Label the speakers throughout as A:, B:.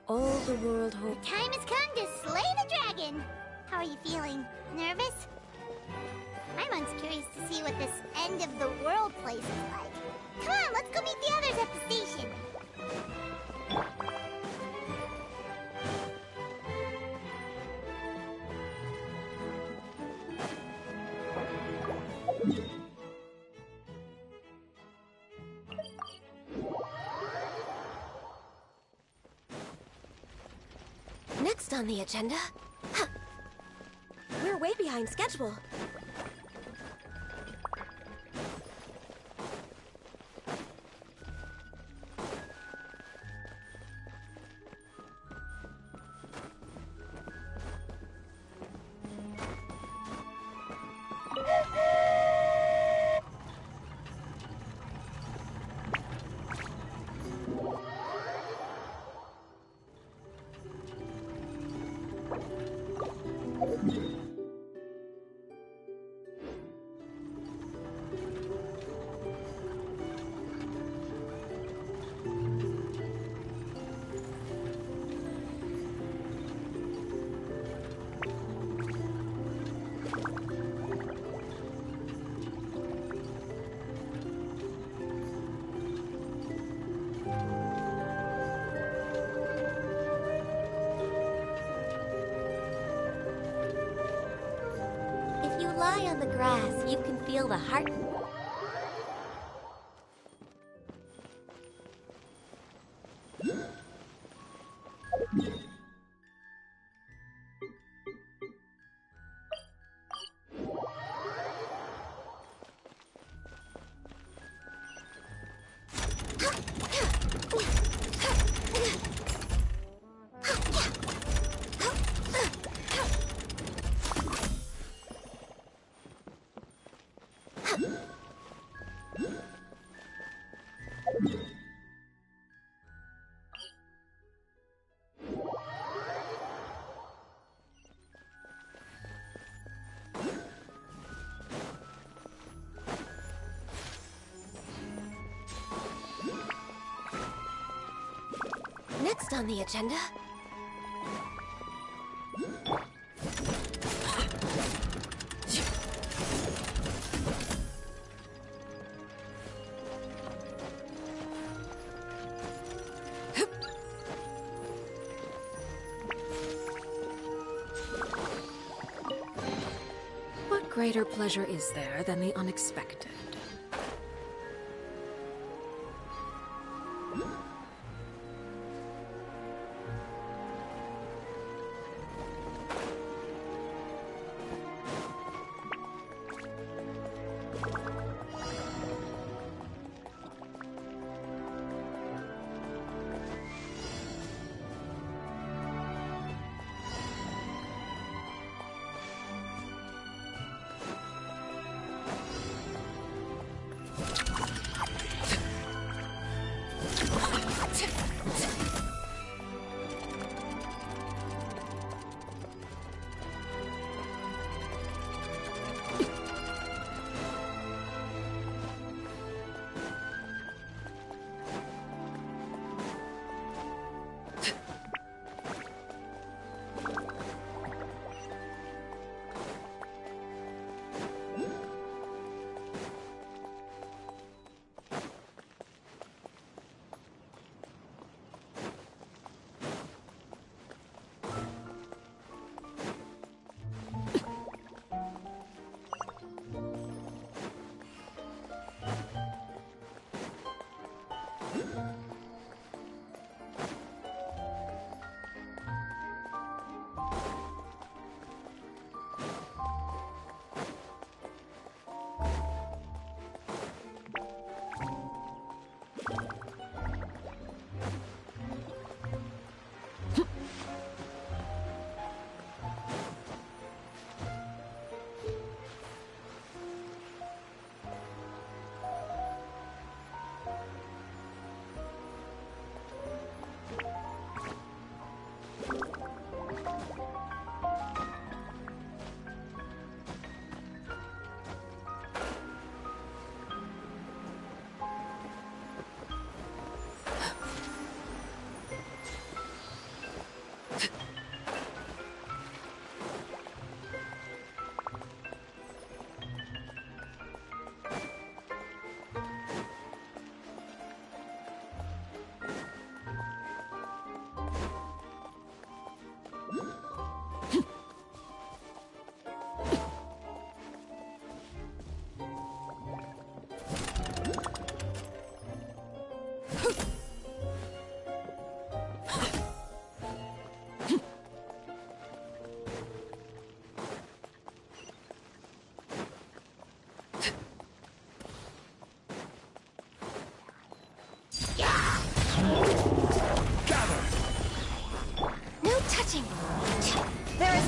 A: All the world
B: The time has come to slay the dragon! How are you feeling? Nervous? I'm curious to see what this end of the world place is like. Come on, let's go meet the others at the station!
A: Next on the agenda... Huh. We're way behind schedule. If you lie on the grass, you can feel the heart... Next on the agenda...
C: What greater pleasure is there than the unexpected?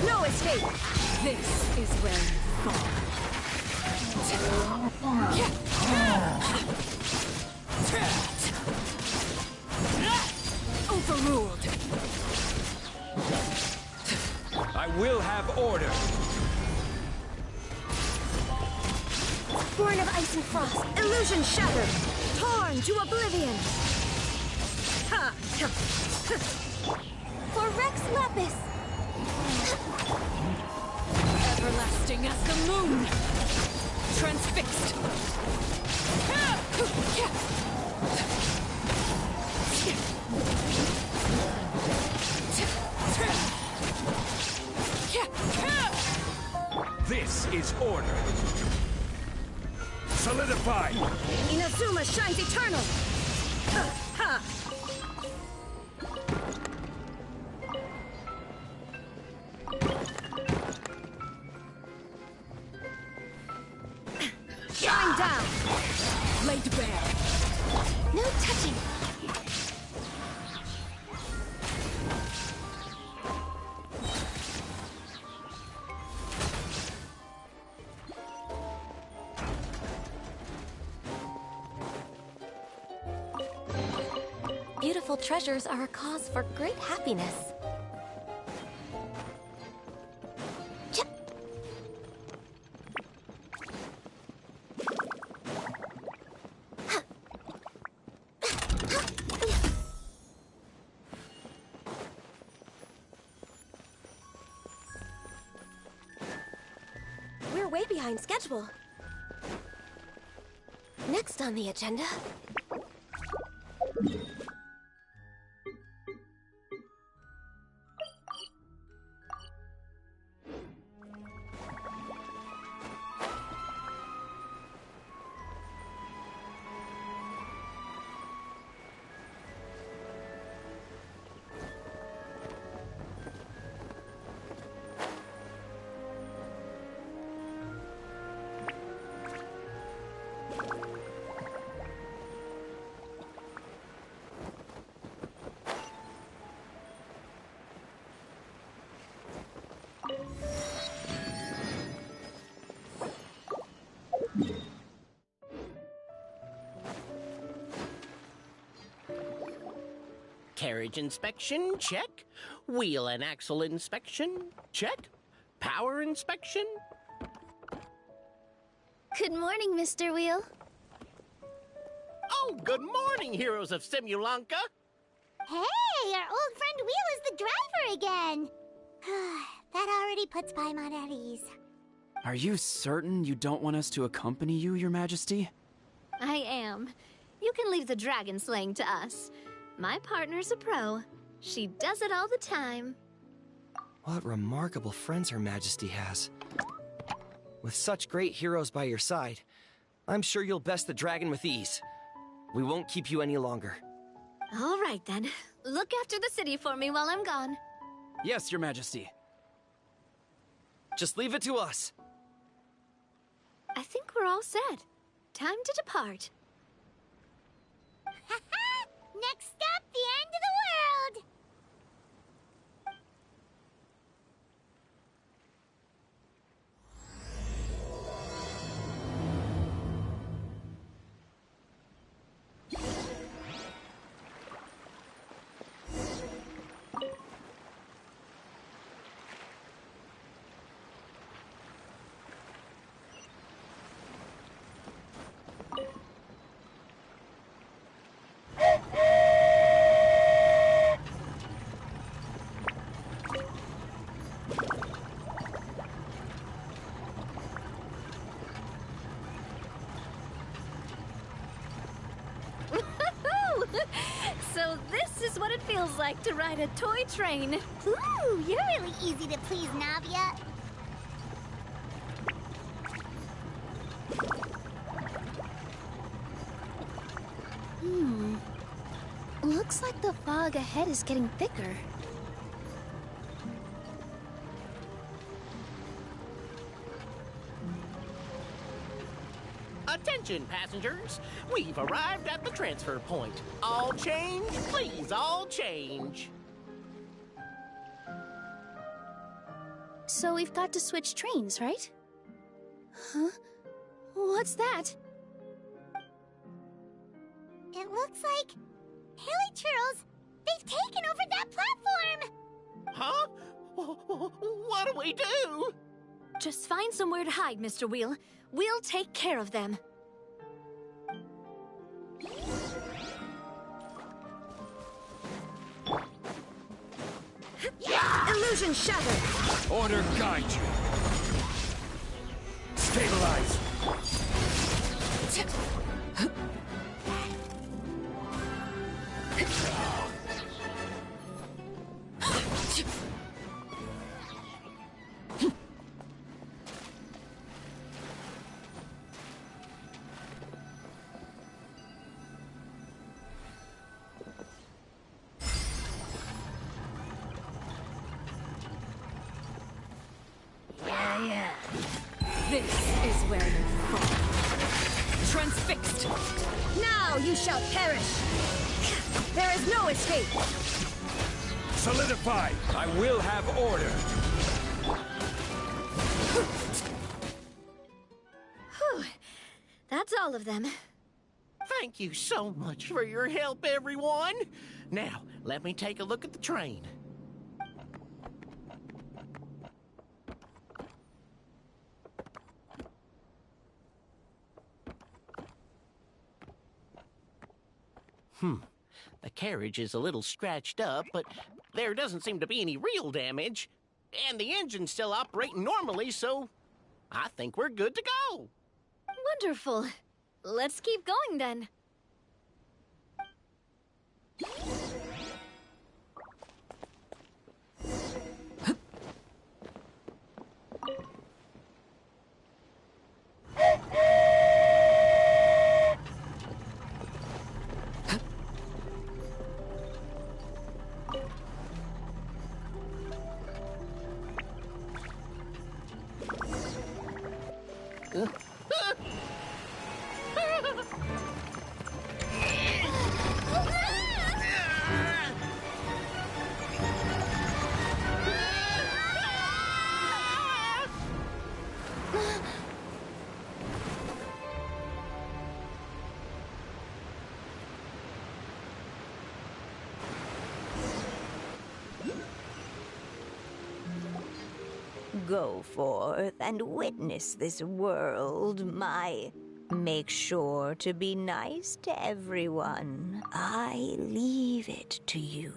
C: No escape! This is where you fall. Overruled.
D: I will have order.
A: Born of ice and frost.
C: Illusion shattered. Torn to oblivion. Ha!
A: For Rex Lapis.
C: Everlasting as the moon. Transfixed.
D: This is order. Solidify.
C: Inazuma shines eternal. Ha! Shine down. Laid bare.
A: No touching. Beautiful treasures are a cause for great happiness. Ch- We're way behind schedule. Next on the agenda...
E: Carriage inspection, check. Wheel and axle inspection, check. Power inspection.
B: Good morning, Mr. Wheel.
E: Oh, good morning, heroes of Simulanka.
B: Hey, our old friend Wheel is the driver again. That already puts Paimon at ease.
F: Are you certain you don't want us to accompany you, Your Majesty?
G: I am. You can leave the dragon slaying to us. My partner's a pro. She does it all the time.
H: What remarkable friends Her Majesty has. With such great heroes by your side, I'm sure you'll best the dragon with ease. We won't keep you any longer.
G: All right, then. Look after the city for me while I'm gone.
F: Yes, Your Majesty.
H: Just leave it to us.
G: I think we're all set. Time to depart.
B: Next stop, the end of the world!
G: So this is what it feels like to ride a toy train.
B: Ooh, you're really easy to please, Navia.
G: Looks like the fog ahead is getting thicker.
E: Attention, passengers. We've arrived at the transfer point. All change, please, all change.
I: So we've got to switch trains, right? Huh? What's that?
B: It looks like... Hilly Churls, they've taken over that platform!
E: Huh? What do we do?
G: Just find somewhere to hide, Mr. Wheel. We'll take care of them.
C: Illusion shattered!
D: Order guide you. Stabilize.
C: This is where you fall. Transfixed! Now you shall perish! There is no escape!
D: Solidify. I will have order.
G: Whew. That's all of them.
E: Thank you so much for your help, everyone. Now, let me take a look at the train. The carriage is a little scratched up, but there doesn't seem to be any real damage. And the engine's still operating normally, so I think we're good to go.
G: Wonderful. Let's keep going then.
J: Go forth and witness this world, my... Make sure to be nice to everyone. I leave it to you.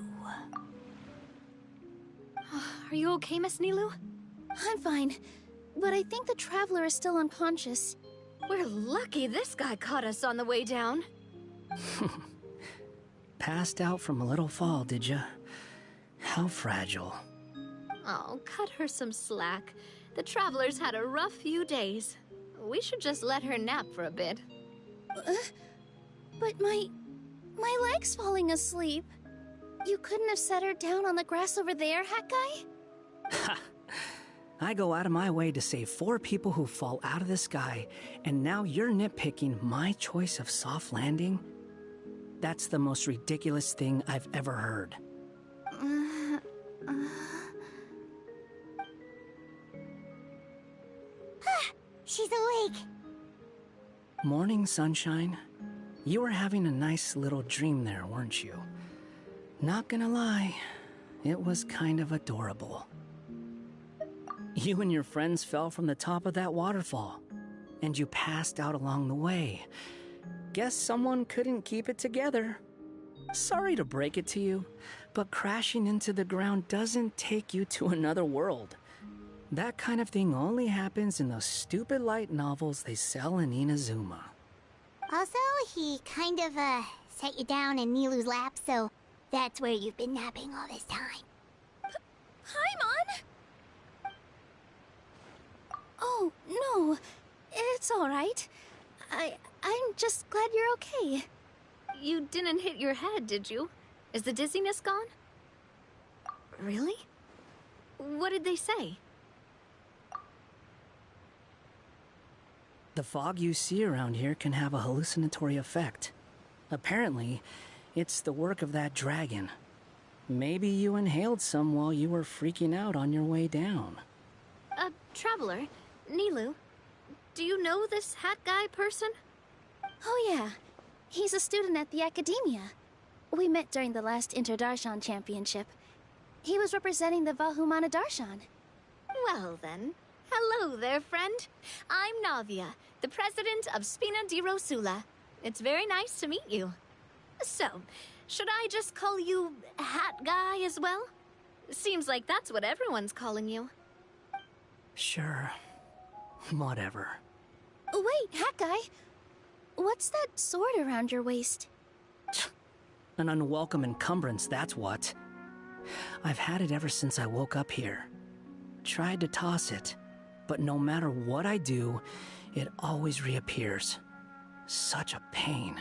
G: Are you okay, Miss Nilu?
I: I'm fine, but I think the Traveler is still unconscious.
G: We're lucky this guy caught us on the way down.
K: Passed out from a little fall, did ya? How fragile.
G: Oh, cut her some slack. The Traveler's had a rough few days. We should just let her nap for a bit.
I: But my leg's falling asleep. You couldn't have set her down on the grass over there, Hat Guy?
K: Ha! I go out of my way to save 4 people who fall out of the sky, and now you're nitpicking my choice of soft landing? That's the most ridiculous thing I've ever heard.
B: She's awake.
K: Morning, sunshine. You were having a nice little dream there, weren't you? Not gonna lie, it was kind of adorable. You and your friends fell from the top of that waterfall, and you passed out along the way. Guess someone couldn't keep it together. Sorry to break it to you, but crashing into the ground doesn't take you to another world. That kind of thing only happens in those stupid light novels they sell in Inazuma.
B: Also, he kind of, set you down in Nilu's lap, so that's where you've been napping all this time.
I: Paimon? Oh, no. It's all right. I'm just glad you're okay.
G: You didn't hit your head, did you? Is the dizziness gone? Really? What did they say?
K: The fog you see around here can have a hallucinatory effect. Apparently, it's the work of that dragon. Maybe you inhaled some while you were freaking out on your way down.
G: Traveler, Nilu, do you know this hat guy person?
I: Oh yeah, he's a student at the academia. We met during the last Inter-Darshan Championship. He was representing the Vahumana Darshan.
G: Well then, hello there, friend. I'm Navia, the president of Spina di Rosula. It's very nice to meet you. So, should I just call you Hat Guy as well? Seems like that's what everyone's calling you.
K: Sure. Whatever.
I: Wait, Hat Guy. What's that sword around your waist?
K: An unwelcome encumbrance, that's what. I've had it ever since I woke up here. Tried to toss it, but no matter what I do, it always reappears. Such a pain.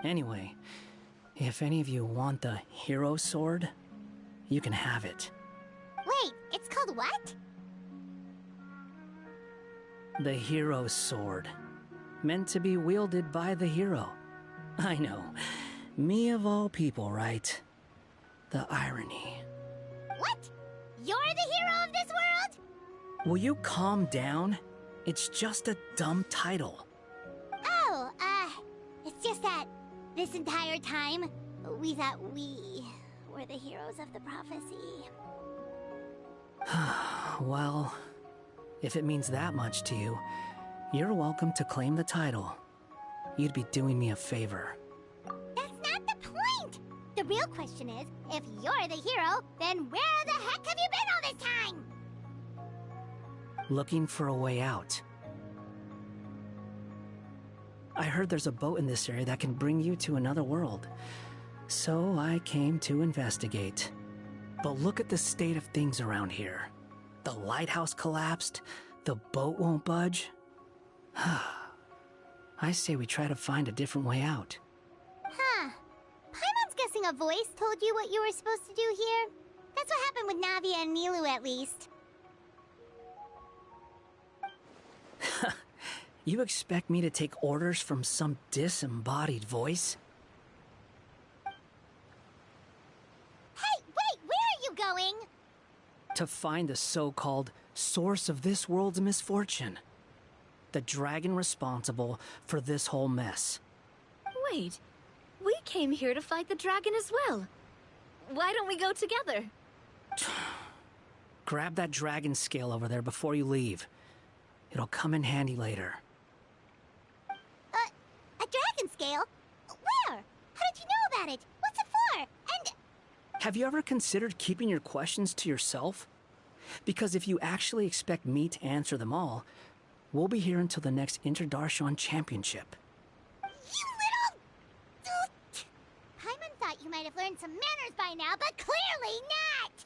K: Anyway, if any of you want the hero sword, you can have it.
B: Wait, it's called what?
K: The hero sword. Meant to be wielded by the hero. I know. Me of all people, right? The irony.
B: What? You're the hero of this world?
K: Will you calm down? It's just a dumb title.
B: Oh, it's just that this entire time, we thought we were the heroes of the prophecy.
K: Well, if it means that much to you, you're welcome to claim the title. You'd be doing me a favor.
B: That's not the point! The real question is, if you're the hero, then where the heck have you been all this time?
K: Looking for a way out. I heard there's a boat in this area that can bring you to another world. So I came to investigate. But look at the state of things around here. The lighthouse collapsed, the boat won't budge. I say we try to find a different way out.
B: Huh. Paimon's guessing a voice told you what you were supposed to do here. That's what happened with Navia and Nilu, at least.
K: You expect me to take orders from some disembodied voice?
B: Hey, wait, where are you going?
K: To find the so-called source of this world's misfortune. The dragon responsible for this whole mess.
G: Wait, we came here to fight the dragon as well. Why don't we go together?
K: Grab that dragon scale over there before you leave. It'll come in handy later.
B: A dragon scale? Where? How did you know about it? What's it for? And...
K: Have you ever considered keeping your questions to yourself? Because if you actually expect me to answer them all, we'll be here until the next Inter-Darshan Championship.
B: You little... Paimon thought you might have learned some manners by now, but clearly not!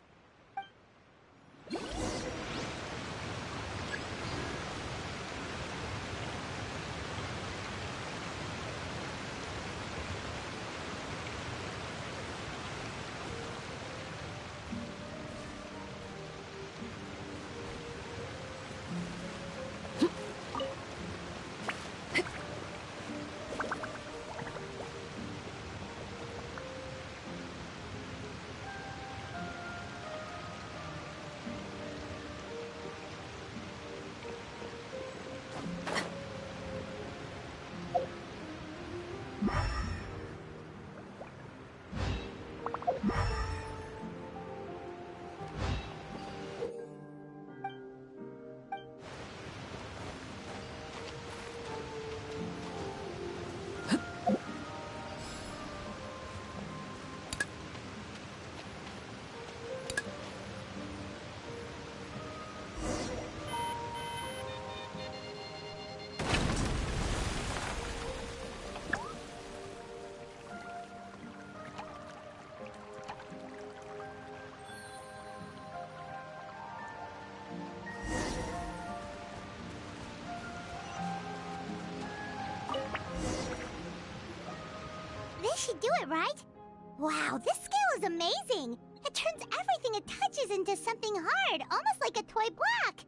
B: This should do it, right? Wow, this scale is amazing! It turns everything it touches into something hard, almost like a toy block!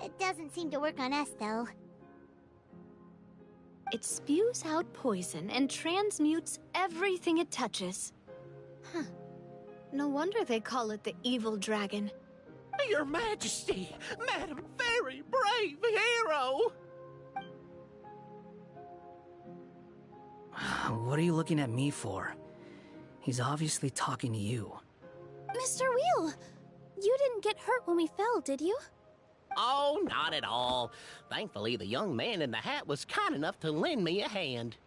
B: It doesn't seem to work on us, though.
G: It spews out poison and transmutes everything it touches. Huh. No wonder they call it the evil dragon.
E: Your Majesty, Madam Very Brave Hero!
K: What are you looking at me for? He's obviously talking to you.
I: Mr. Wheel, you didn't get hurt when we fell, did you?
E: Oh, not at all. Thankfully, the young man in the hat was kind enough to lend me a hand.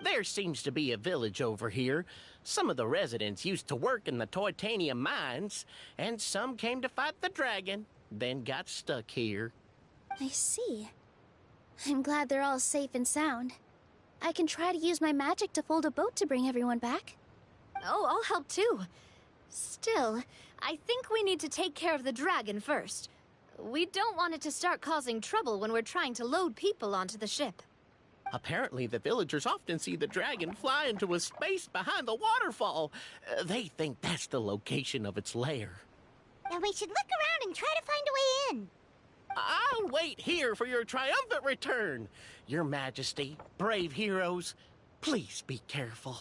E: There seems to be a village over here. Some of the residents used to work in the titanium mines, and some came to fight the dragon, then got stuck here.
I: I see. I'm glad they're all safe and sound. I can try to use my magic to fold a boat to bring everyone back.
G: Oh, I'll help too. Still, I think we need to take care of the dragon first. We don't want it to start causing trouble when we're trying to load people onto the ship.
E: Apparently, the villagers often see the dragon fly into a space behind the waterfall. They think that's the location of its lair.
B: Then we should look around and try to find a way in.
E: I'll wait here for your triumphant return. Your Majesty, brave heroes, please be careful.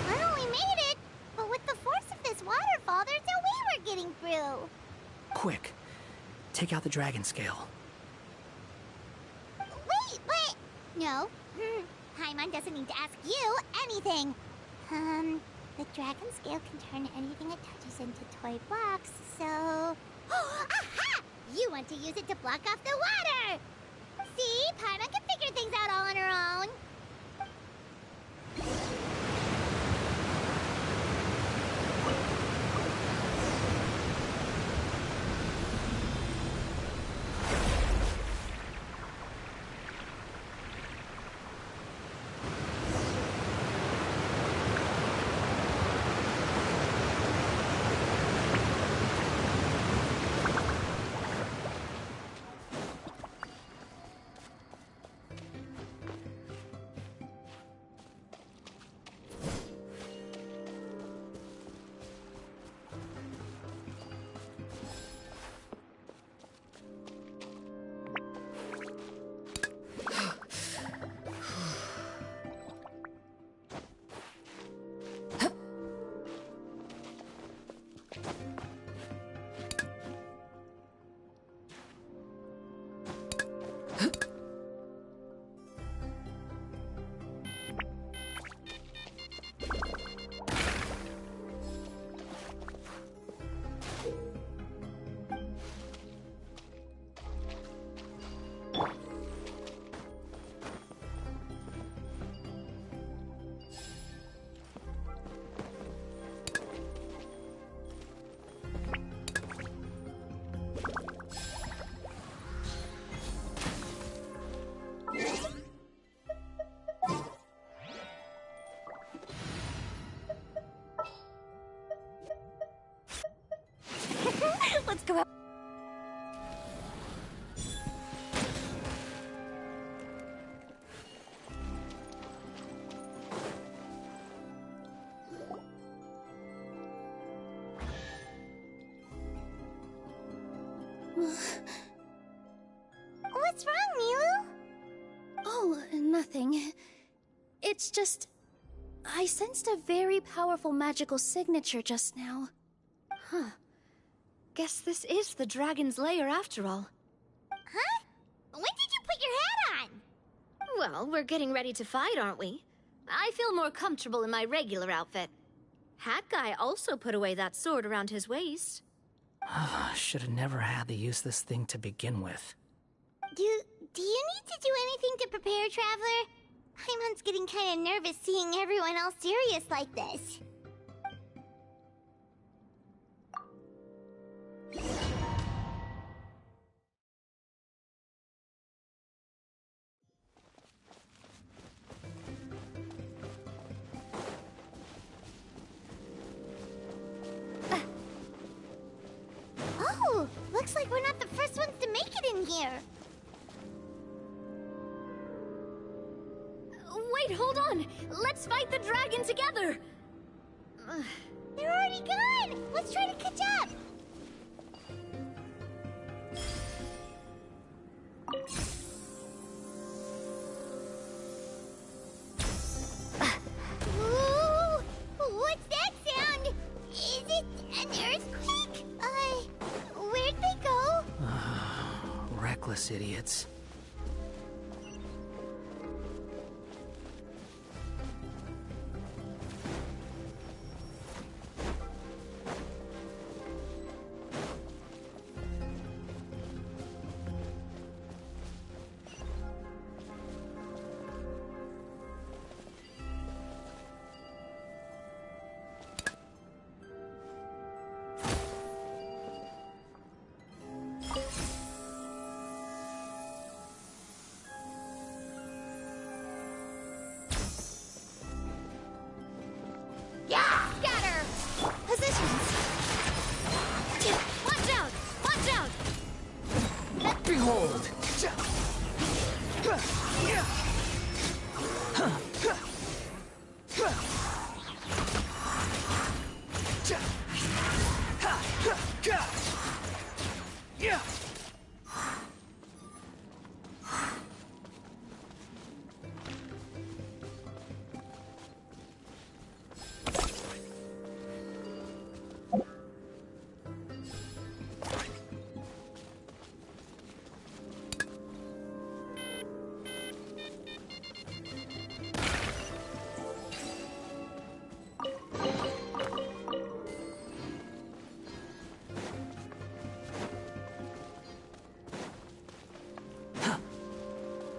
B: Well, we made it! But with the force of this waterfall, there's no way we're getting through.
K: Quick, take out the dragon scale.
B: Wait, but... No. Paimon doesn't need to ask you anything. The dragon scale can turn anything it touches into toy blocks, so... Aha! You want to use it to block off the water! See? Paimon can figure things out all on her own.
I: nothing. It's just... I sensed a very powerful magical signature just now.
G: Huh. Guess this is the dragon's lair after all.
B: Huh? When did you put your hat on?
G: Well, we're getting ready to fight, aren't we? I feel more comfortable in my regular outfit. Hat Guy also put away that sword around his waist.
K: Should have never had to use this thing to begin with.
B: Do you need to do anything to prepare, Traveler? Paimon's getting kind of nervous seeing everyone else serious like this. Oh, looks like we're not the first ones to make it in here.
G: Wait, hold on! Let's fight the dragon together!
B: They're already gone! Let's try to catch up! Ooh, what's that sound? Is it an earthquake? Where'd they go?
K: Reckless idiots.
G: Scatter! Positions! Watch out! Watch out!
F: Behold!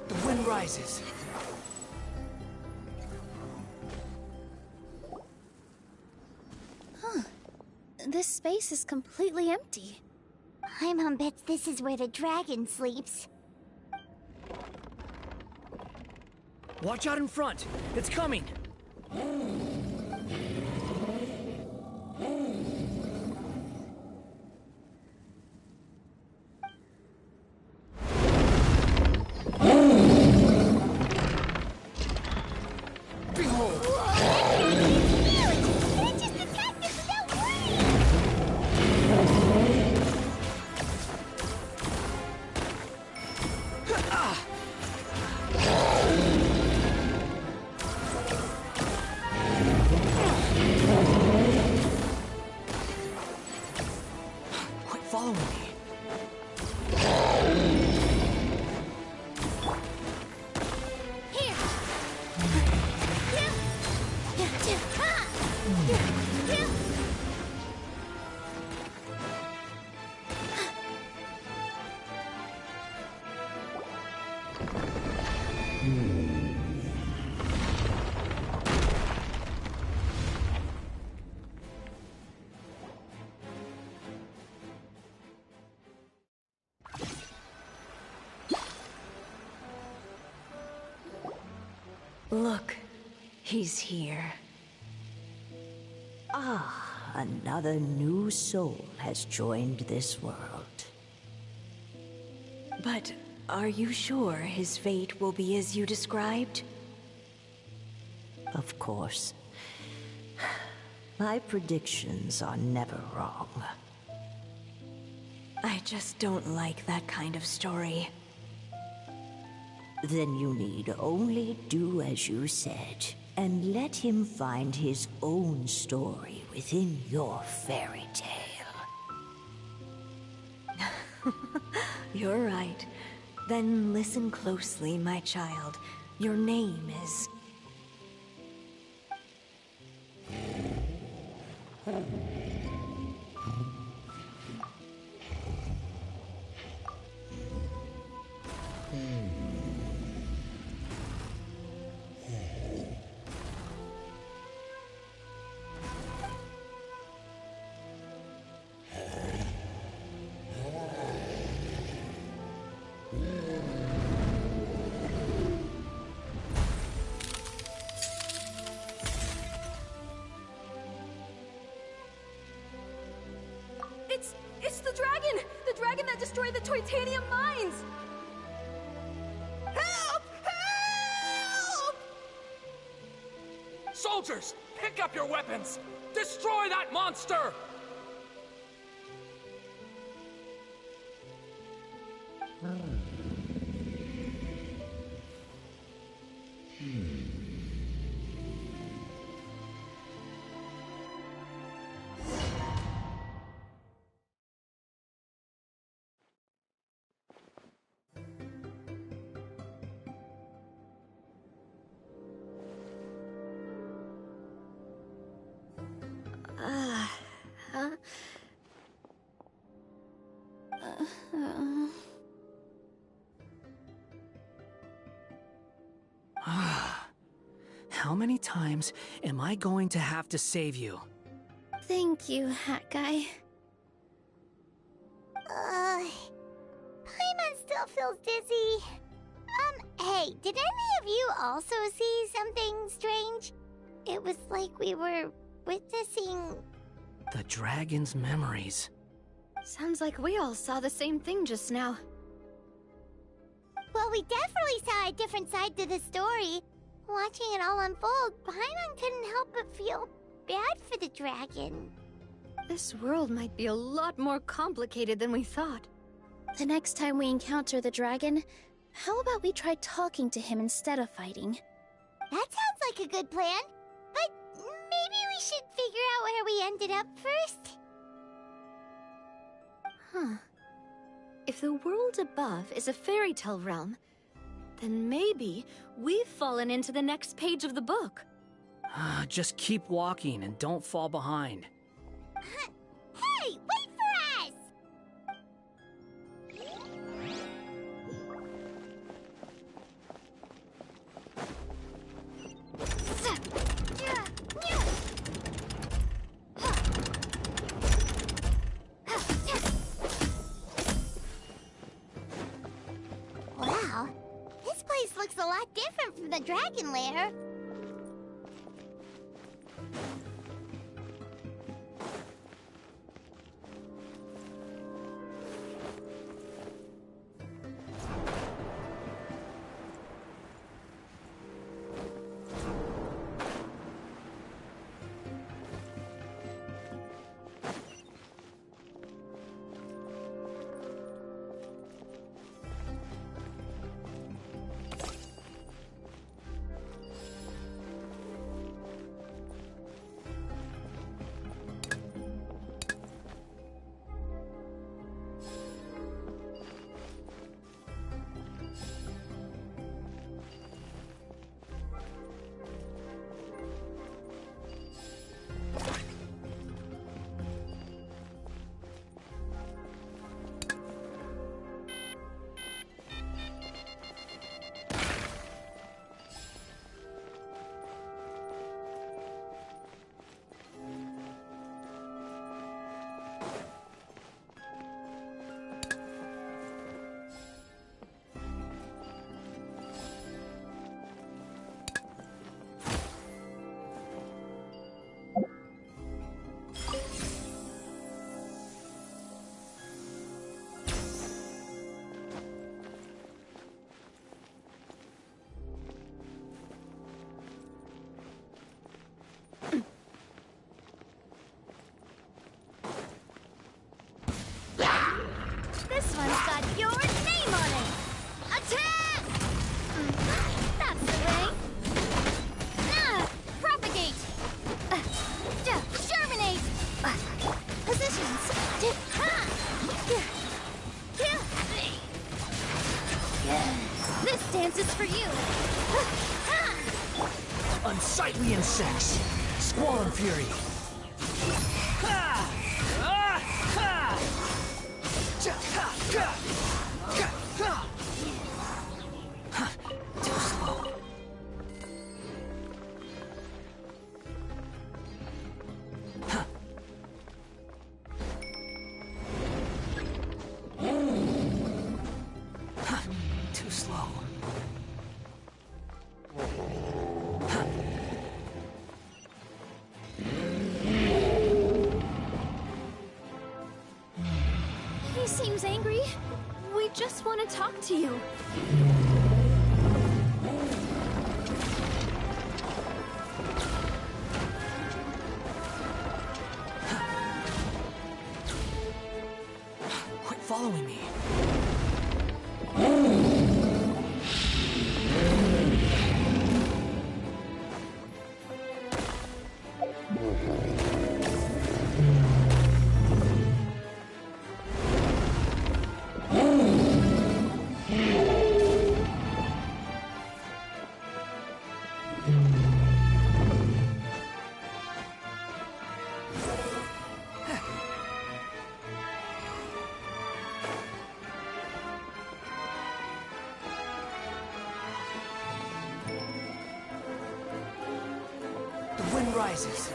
F: The wind rises.
I: This space is completely empty.
B: Paimon bets this is where the dragon sleeps.
K: Watch out in front! It's coming! Following me.
G: Here!
J: Look, he's here. Ah, another new soul has joined this world. But are you sure his fate will be as you described? Of course. My predictions are never wrong. I just don't like that kind of story. Then you need only do as you said, and let him find his own story within your fairy tale. You're right. Then listen closely, my child. Your name is...
C: It's the dragon! The dragon that destroyed the Titanium mines! Help! Help!
D: Soldiers, pick up your weapons! Destroy that monster!
K: How many times am I going to have to save you?
I: Thank you, Hat Guy.
B: Paimon still feels dizzy. Hey, did any of you also see something strange? It was like we were witnessing...
K: The dragon's memories.
G: Sounds like we all saw the same thing just now.
B: Well, we definitely saw a different side to the story. Watching it all unfold, Paimon couldn't help but feel bad for the dragon.
G: This world might be a lot more complicated than we thought.
I: The next time we encounter the dragon, how about we try talking to him instead of fighting?
B: That sounds like a good plan. But maybe we should figure out where we ended up first.
G: Huh. If the world above is a fairy tale realm, then maybe we've fallen into the next page of the book.
K: Just keep walking and don't fall behind.
B: Hey, wait for us! Wow, this place looks a lot different from the dragon lair.
I: This dance is for you.
K: Unsightly insects! Squall and fury! Ha! Ah! Ha! Ja! Ha! Ka! Ka! Ha! Huh, too slow. Huh. Huh, too slow.
I: He seems angry.
G: We just want to talk to you.
K: Quit following me. The wind rises.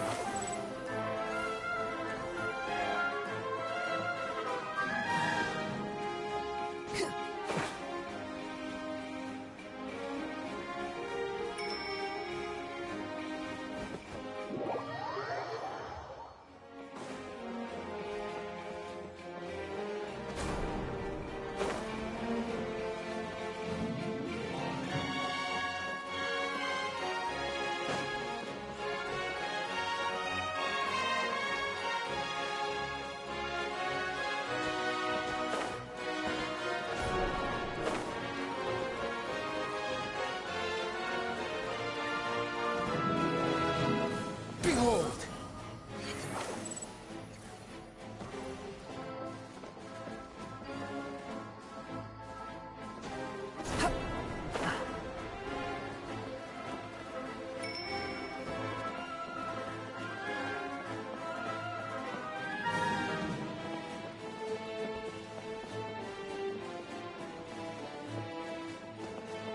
K: Behold!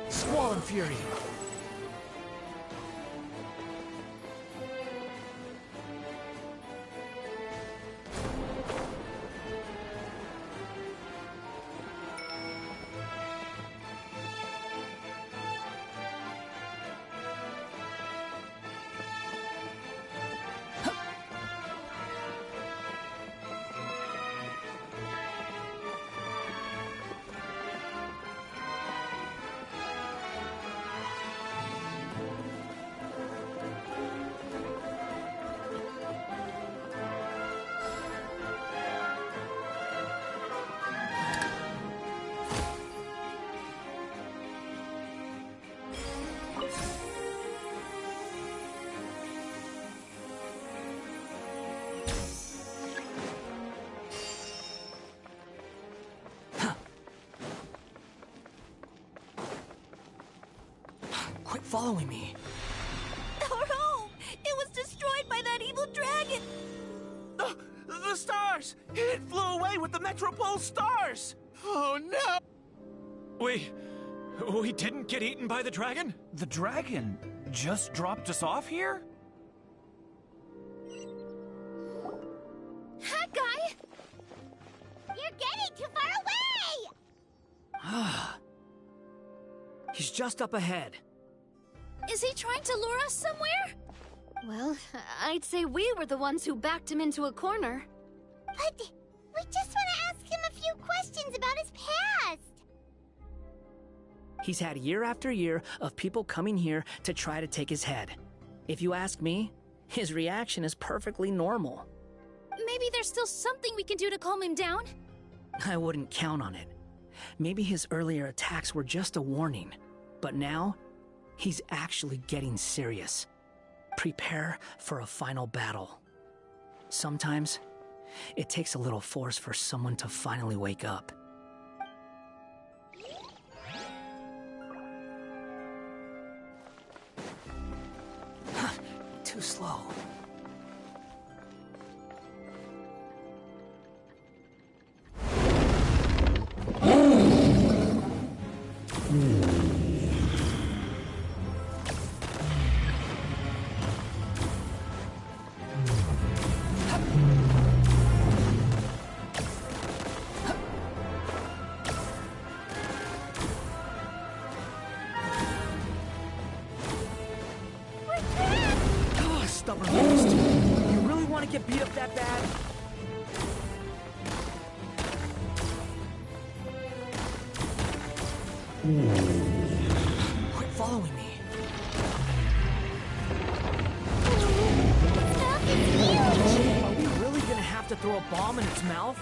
K: Squall and fury! Quit following me.
C: Our home! It was destroyed by that evil dragon!
E: The stars! It flew away with the Metropole stars! Oh no!
L: We didn't get eaten by the dragon?
F: The dragon just dropped us off here?
I: That guy!
B: You're getting too far away!
K: He's just up ahead.
I: Is he trying to lure us somewhere?
G: Well, I'd say we were the ones who backed him into a corner.
B: But we just want to ask him a few questions about his past.
K: He's had year after year of people coming here to try to take his head. If you ask me, his reaction is perfectly normal.
I: Maybe there's still something we can do to calm him down?
K: I wouldn't count on it. Maybe his earlier attacks were just a warning. But now, he's actually getting serious. Prepare for a final battle. Sometimes, it takes a little force for someone to finally wake up. slow. Oh, stubborn beast. You really want to get beat up that bad? Quit following me. Are we really gonna have to throw a bomb in its mouth?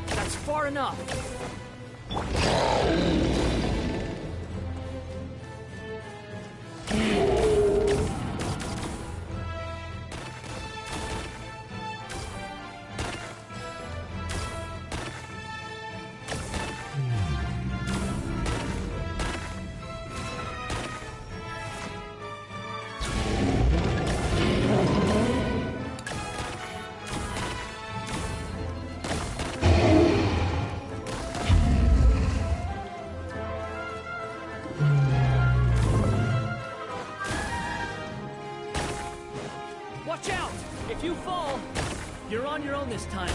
K: That's far enough. Watch out! If you fall, you're on your own this time.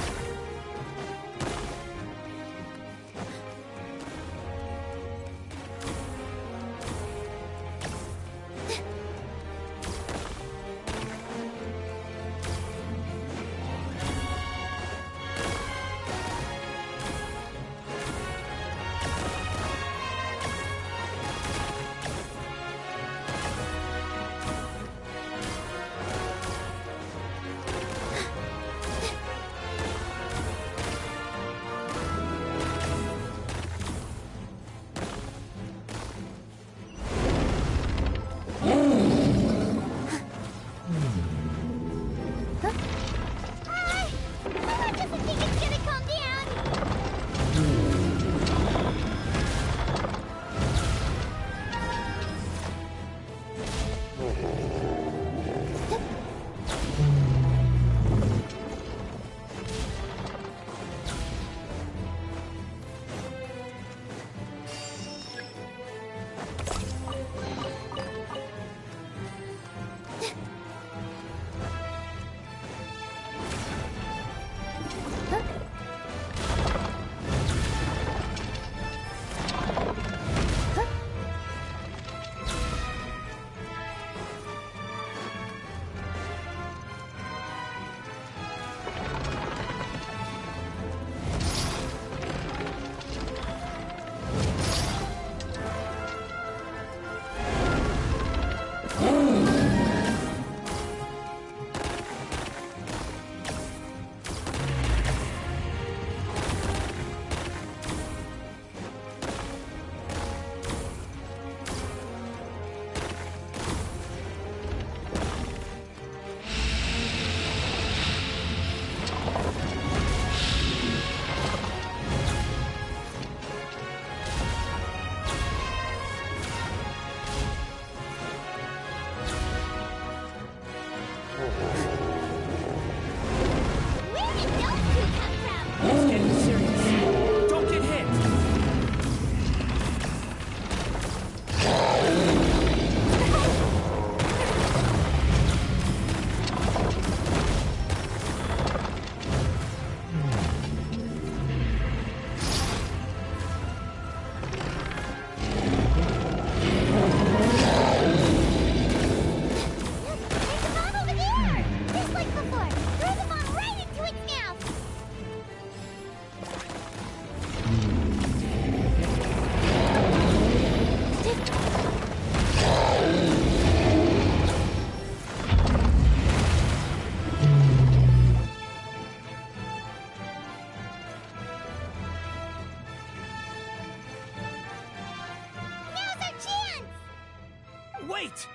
L: Wait!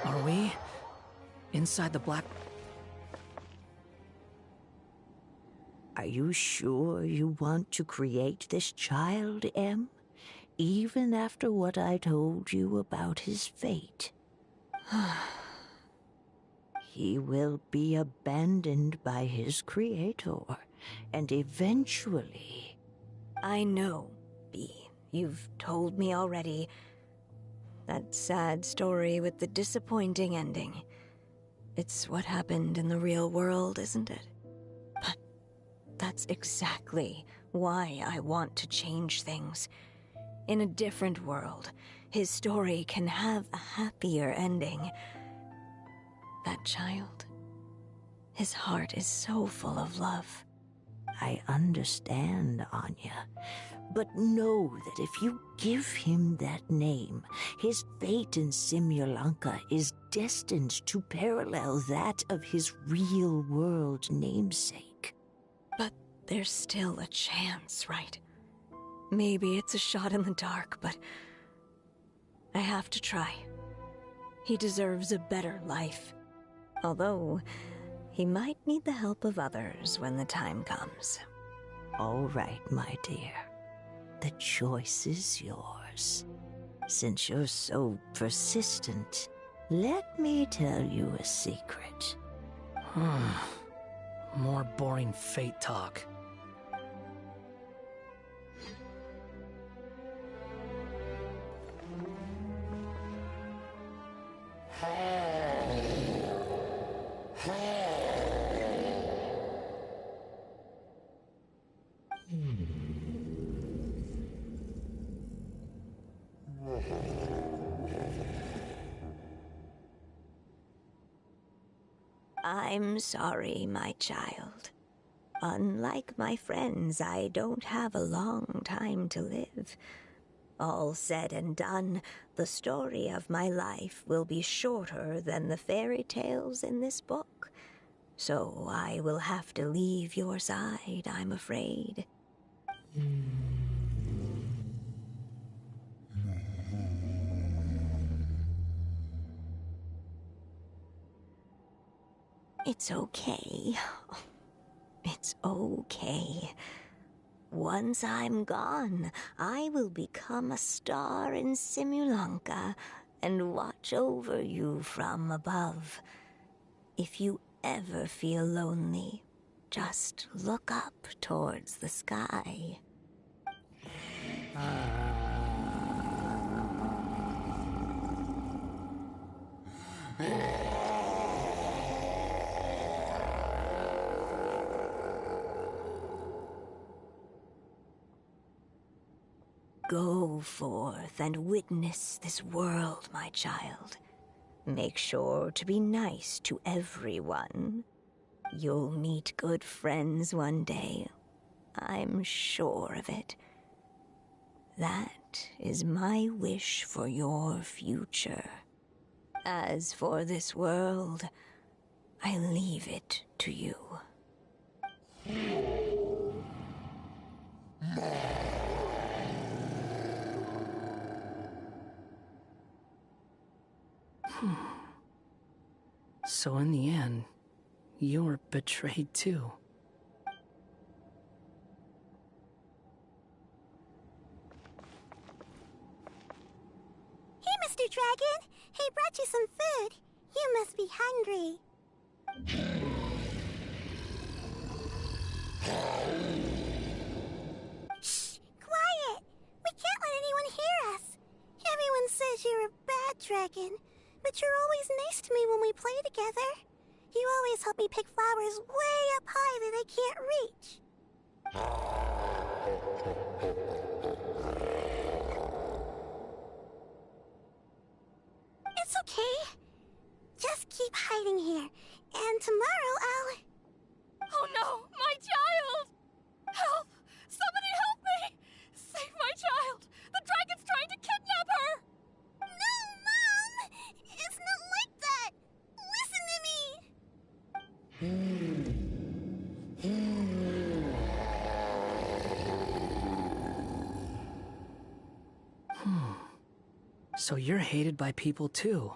K: Are we inside the black?
J: Are you sure you want to create this child, Em? Even after what I told you about his fate? He will be abandoned by his creator, and eventually...
G: I know, Bee. You've told me already. That sad story with the disappointing ending. It's what happened in the real world, isn't it? But that's exactly why I want to change things. In a different world, his story can have a happier ending. That child, his heart is so full of love.
J: I understand, Anya. But know that if you give him that name, his fate in Simulanka is destined to parallel that of his real-world namesake.
G: But there's still a chance, right? Maybe it's a shot in the dark, but I have to try. He deserves a better life. Although, he might need the help of others when the time comes.
J: All right, my dear. The choice is yours. Since you're so persistent, let me tell you a secret.
K: More boring fate talk.
J: I'm sorry, my child. Unlike my friends, I don't have a long time to live. All said and done, the story of my life will be shorter than the fairy tales in this book. So I will have to leave your side, I'm afraid. It's okay. It's okay. Once I'm gone, I will become a star in Simulanka and watch over you from above. If you ever feel lonely, just look up towards the sky. Go forth and witness this world, my child. Make sure to be nice to everyone. You'll meet good friends one day. I'm sure of it. That is my wish for your future. As for this world, I leave it to you.
K: So in the end, you were betrayed too.
B: Hey, Mr. Dragon! I brought you some food. You must be hungry. Shh! Quiet! We can't let anyone hear us. Everyone says you're a bad dragon, but you're always nice to me when we play together. You always help me pick flowers way up high that I can't reach. It's okay. Just keep hiding here, And tomorrow I'll...
C: Oh no, my child! Help! Somebody help me! Save my child! The dragon's trying to kidnap her!
B: No, Mom! It's not like that! Listen to me!
K: So you're hated by people too.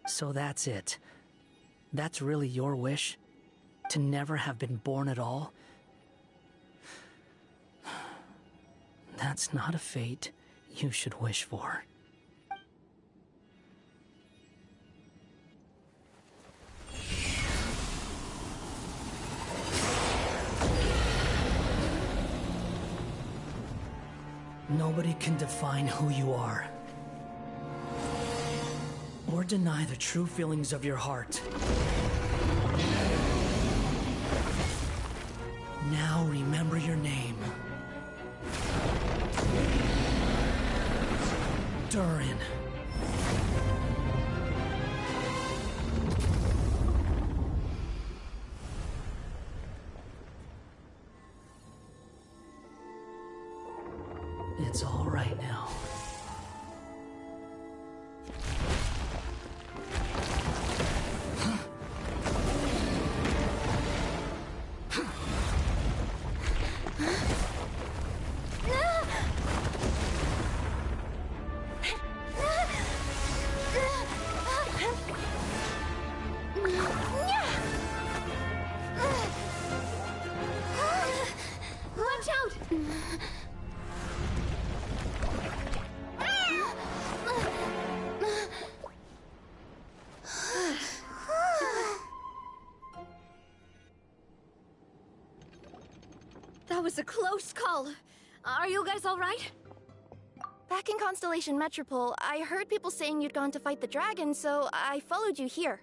K: So that's it. That's really your wish? To never have been born at all? That's not a fate you should wish for. Nobody can define who you are. Or deny the true feelings of your heart. Now remember your name. Durin. It's all right now.
C: Watch out! That was a close call. Are you guys all right?
I: Back in Constellation Metropole, I heard people saying you'd gone to fight the dragon, so I followed you here.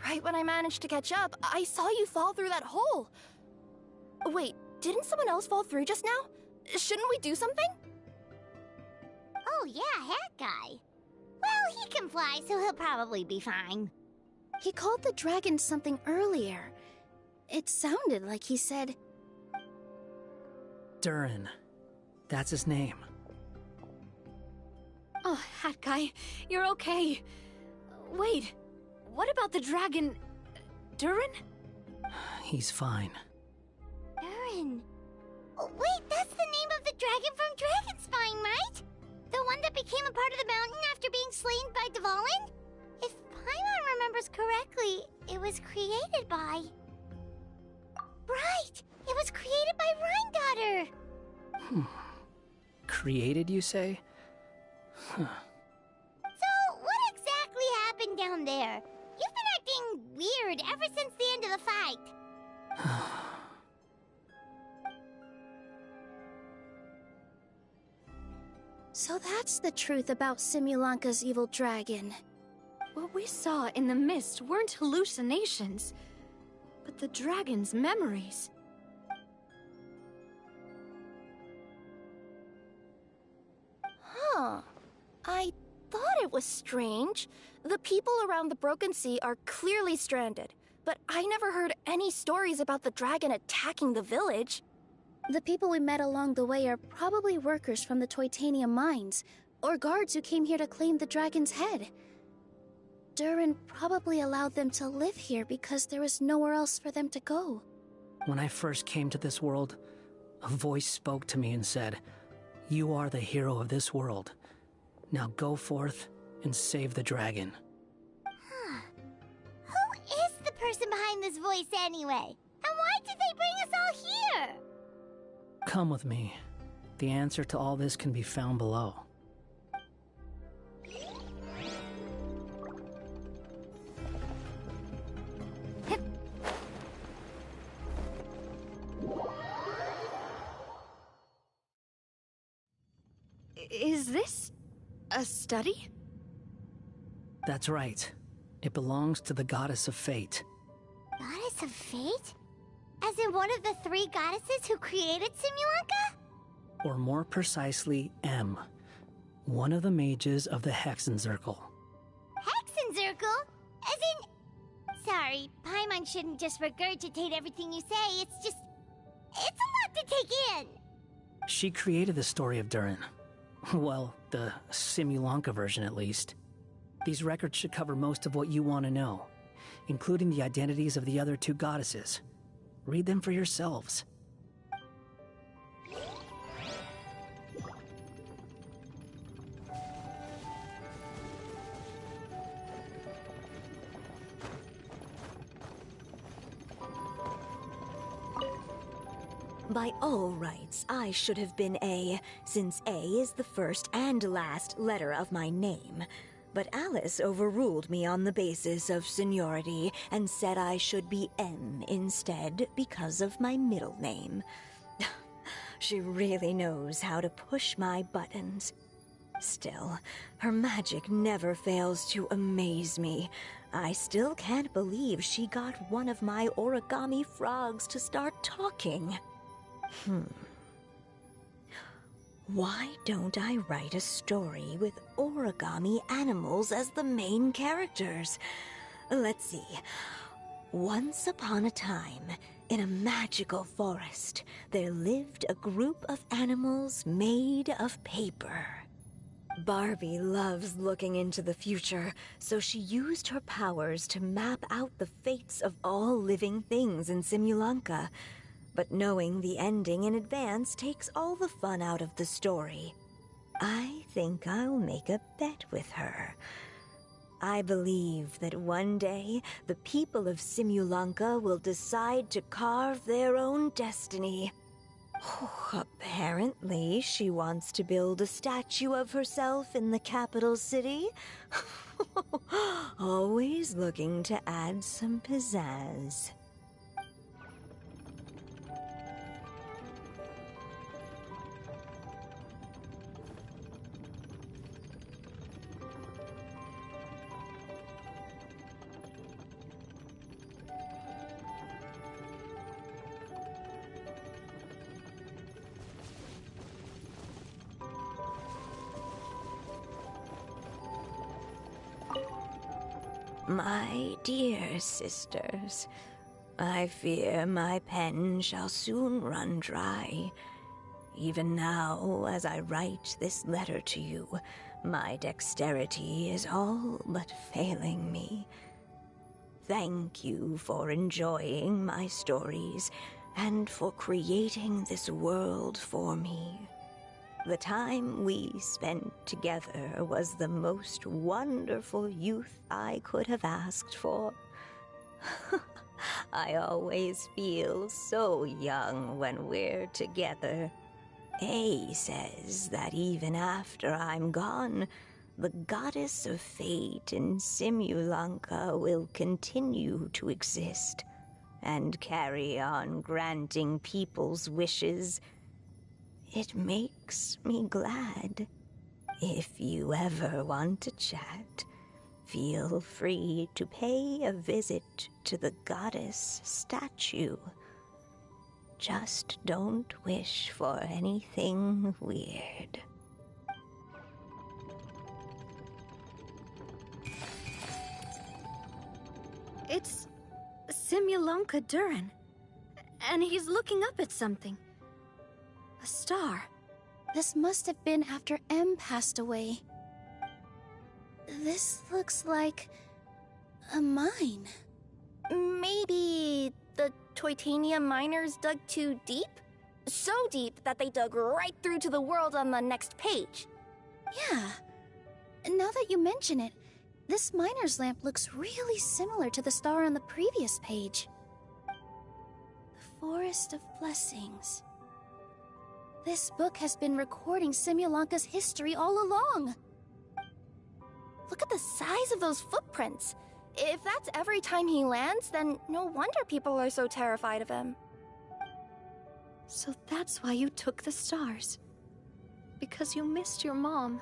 I: Right when I managed to catch up, I saw you fall through that hole. Wait, didn't someone else fall through just now? Shouldn't we do something?
B: Oh yeah, Hat Guy. Well, he can fly, so he'll probably be fine.
I: He called the dragon something earlier. It sounded like he said...
K: Durin. That's his name.
C: Oh, Hat Guy, you're okay. Wait, what about the dragon... Durin?
K: He's fine.
B: Durin. Oh, wait, that's the name of the dragon from Dragonspine, right? The one that became a part of the mountain after being slain by Dvalin? If Paimon remembers correctly, it was created by... Right! It was created by Rhine Daughter!
K: Created, you say? Huh.
B: So, what exactly happened down there? You've been acting weird ever since the end of the fight.
I: So that's the truth about Simulanka's evil dragon.
C: What we saw in the mist weren't hallucinations, but the dragon's memories.
I: Huh. I thought it was strange. The people around the Broken Sea are clearly stranded, but I never heard any stories about the dragon attacking the village. The people we met along the way are probably workers from the Toitania mines, or guards who came here to claim the dragon's head. Durin probably allowed them to live here because there was nowhere else for them to go.
K: When I first came to this world, a voice spoke to me and said, "You are the hero of this world. Now go forth and save the dragon."
B: Huh. Who is the person behind this voice anyway? And why did they bring us all here?
K: Come with me. The answer to all this can be found below.
C: Is this a study?
K: That's right. It belongs to the Goddess of Fate.
B: Goddess of Fate? As As in one of the 3 goddesses who created Simulanka?
K: Or more precisely, M. One of the mages of the Hexenzirkel.
B: Hexenzirkel? As in... Sorry, Paimon shouldn't just regurgitate everything you say. It's just... It's a lot to take in.
K: She created the story of Durin. Well, the Simulanka version at least. These records should cover most of what you want to know, including the identities of the other 2 goddesses. Read them for yourselves.
J: By all rights, I should have been A, since A is the first and last letter of my name. But Alice overruled me on the basis of seniority and said I should be M instead because of my middle name. She really knows how to push my buttons. Still, her magic never fails to amaze me. I still can't believe she got one of my origami frogs to start talking. Why don't I write a story with origami animals as the main characters? Let's see. Once upon a time, in a magical forest, there lived a group of animals made of paper. Barbie loves looking into the future, so she used her powers to map out the fates of all living things in Simulanka. But knowing the ending in advance takes all the fun out of the story. I think I'll make a bet with her. I believe that one day, the people of Simulanka will decide to carve their own destiny. Apparently, she wants to build a statue of herself in the capital city. Always looking to add some pizzazz. My dear sisters, I fear my pen shall soon run dry. Even now, as I write this letter to you, my dexterity is all but failing me. Thank you for enjoying my stories and for creating this world for me. The time we spent together was the most wonderful youth I could have asked for. I always feel so young when we're together. A says that even after I'm gone, the goddess of fate in Simulanka will continue to exist and carry on granting people's wishes. It makes me glad. If you ever want to chat, feel free to pay a visit to the goddess statue. Just don't wish for anything weird.
G: It's Simulanka Durin. And he's looking up at something. A star.
I: This must have been after M passed away. This looks like a mine. Maybe the Toitania miners dug too deep? So deep that they dug right through to the world on the next page. Yeah. Now that you mention it, this miner's lamp looks really similar to the star on the previous page. The Forest of Blessings. This book has been recording Simulanka's history all along. Look at the size of those footprints. If that's every time he lands, then no wonder people are so terrified of him.
G: So that's why you took the stars. Because you missed your mom.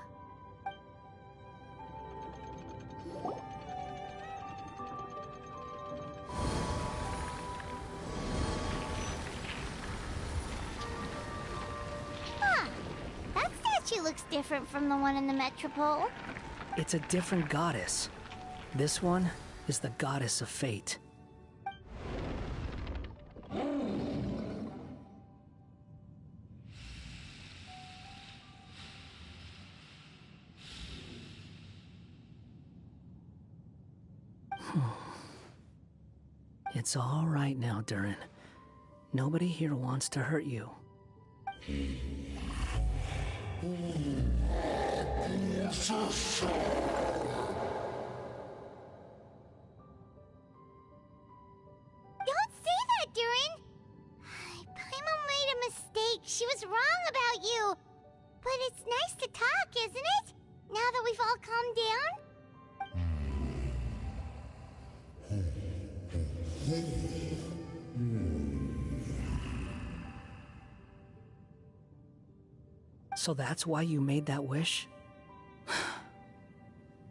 B: looks different from the one in the Metropole.
K: It's a different goddess. This one is the goddess of fate. It's all right now, Durin. Nobody here wants to hurt you.
B: Don't say that, Durin! Paimon made a mistake. She was wrong about you. But it's nice to talk, isn't it? Now that we've all calmed down?
K: So that's why you made that wish?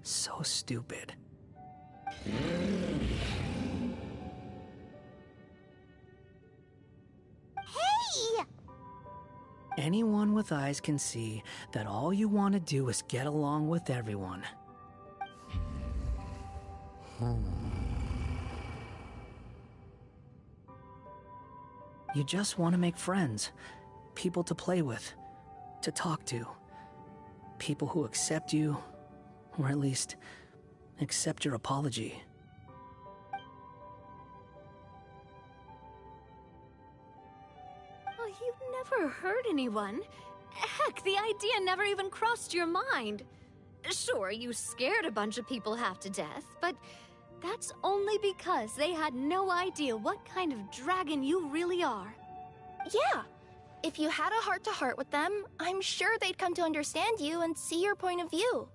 K: So stupid.
B: Hey!
K: Anyone with eyes can see that all you want to do is get along with everyone. You just want to make friends, people to play with, to talk to, people who accept you, or at least accept your apology.
G: Oh, you've never hurt anyone. Heck, the idea never even crossed your mind. Sure, you scared a bunch of people half to death, but that's only because they had no idea what kind of dragon you really are.
I: Yeah. If you had a heart-to-heart with them, I'm sure they'd come to understand you and see your point of view.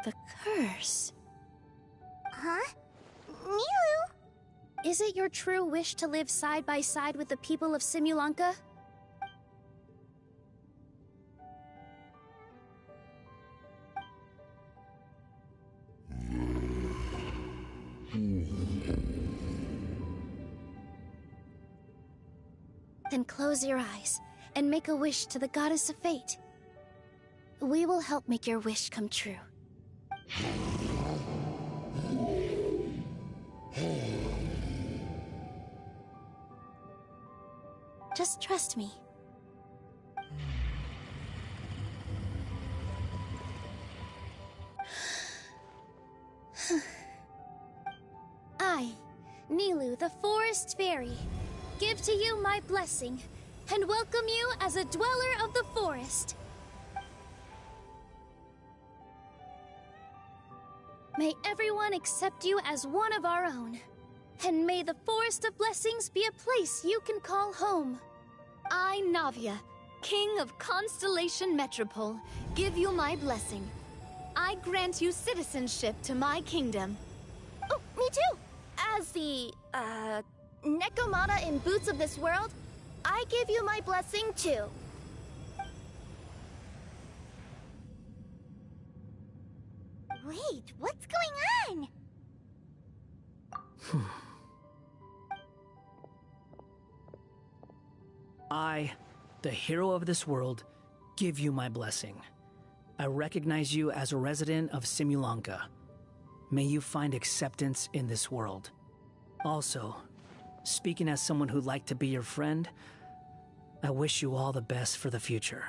I: The curse.
B: Huh? Milu?
I: Is it your true wish to live side by side with the people of Simulanka? Then close your eyes and make a wish to the goddess of fate. We will help make your wish come true. Just trust me. I, Nilu, the Forest Fairy, give to you my blessing and welcome you as a dweller of the forest. May everyone accept you as one of our own. And may the Forest of Blessings be a place you can call home.
G: I, Navia, King of Constellation Metropole, give you my blessing. I grant you citizenship to my kingdom.
I: Oh, me too! As the, Nekomata in Boots of this world, I give you my blessing too.
B: Wait, what's going on?
K: I, the hero of this world, give you my blessing. I recognize you as a resident of Simulanka. May you find acceptance in this world. Also, speaking as someone who'd like to be your friend, I wish you all the best for the future.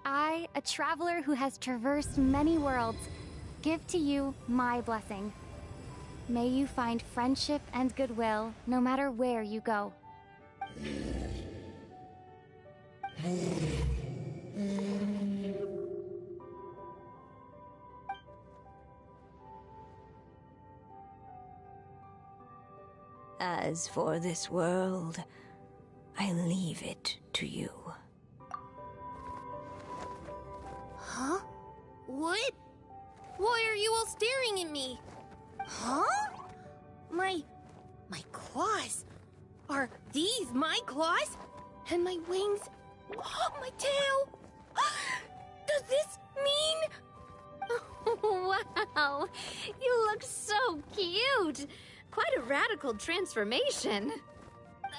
M: I, a traveler who has traversed many worlds, give to you my blessing. May you find friendship and goodwill no matter where you go.
J: As for this world, I leave it to you.
I: Huh? What? Why are you all staring at me? Huh? My claws? Are these my claws? And my wings? Oh, my tail? Does this mean...
G: Wow, you look so cute. Quite a radical transformation.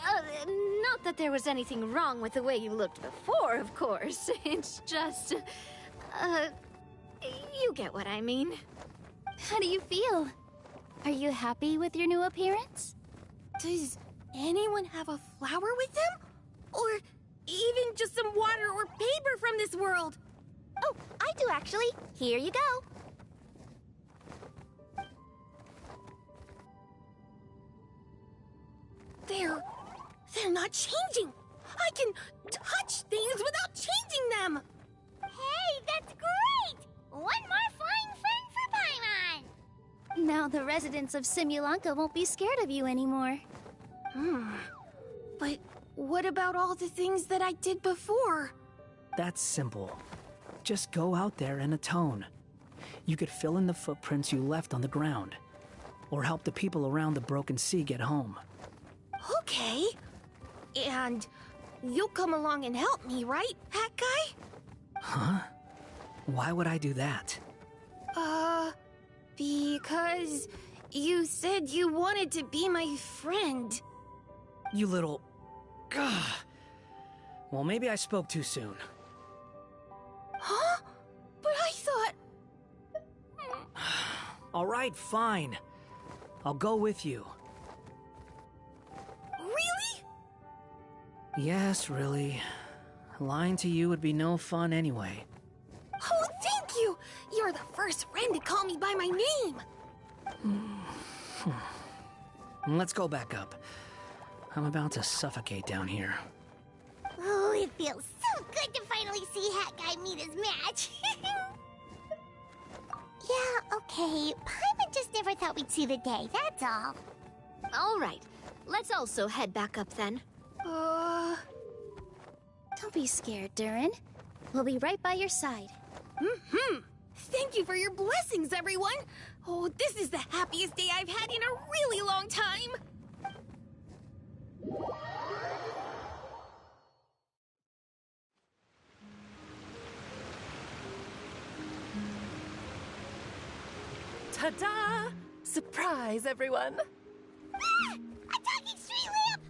G: Not that there was anything wrong with the way you looked before, of course. It's just... you get what I mean.
M: How do you feel? Are you happy with your new appearance?
I: Does anyone have a flower with them? Or even just some water or paper from this world?
B: Oh, I do actually. Here you go.
I: They're not changing. I can touch things without changing them.
B: Hey, that's great! One more flying friend for Paimon!
M: Now the residents of Simulanka won't be scared of you anymore.
I: But what about all the things that I did before?
K: That's simple. Just go out there and atone. You could fill in the footprints you left on the ground, or help the people around the Broken Sea get home.
I: Okay. And you'll come along and help me, right, Hat Guy?
K: Huh? Why would I do that?
I: Because you said you wanted to be my friend.
K: You little... Gah. Well, maybe I spoke too soon.
I: Huh? But I thought...
K: All right, fine. I'll go with you.
I: Really?
K: Yes, really. Lying to you would be no fun anyway.
I: Oh, thank you! You're the first friend to call me by my name!
K: Let's go back up. I'm about to suffocate down here.
B: Oh, it feels so good to finally see Hat Guy meet his match. Yeah, okay. Paimon just never thought we'd see the day, that's all.
G: All right, let's also head back up then.
M: Don't be scared, Durin. We'll be right by your side.
I: Thank you for your blessings, everyone! Oh, this is the happiest day I've had in a really long time!
N: Ta-da! Surprise, everyone!
B: Ah! A talking street lamp!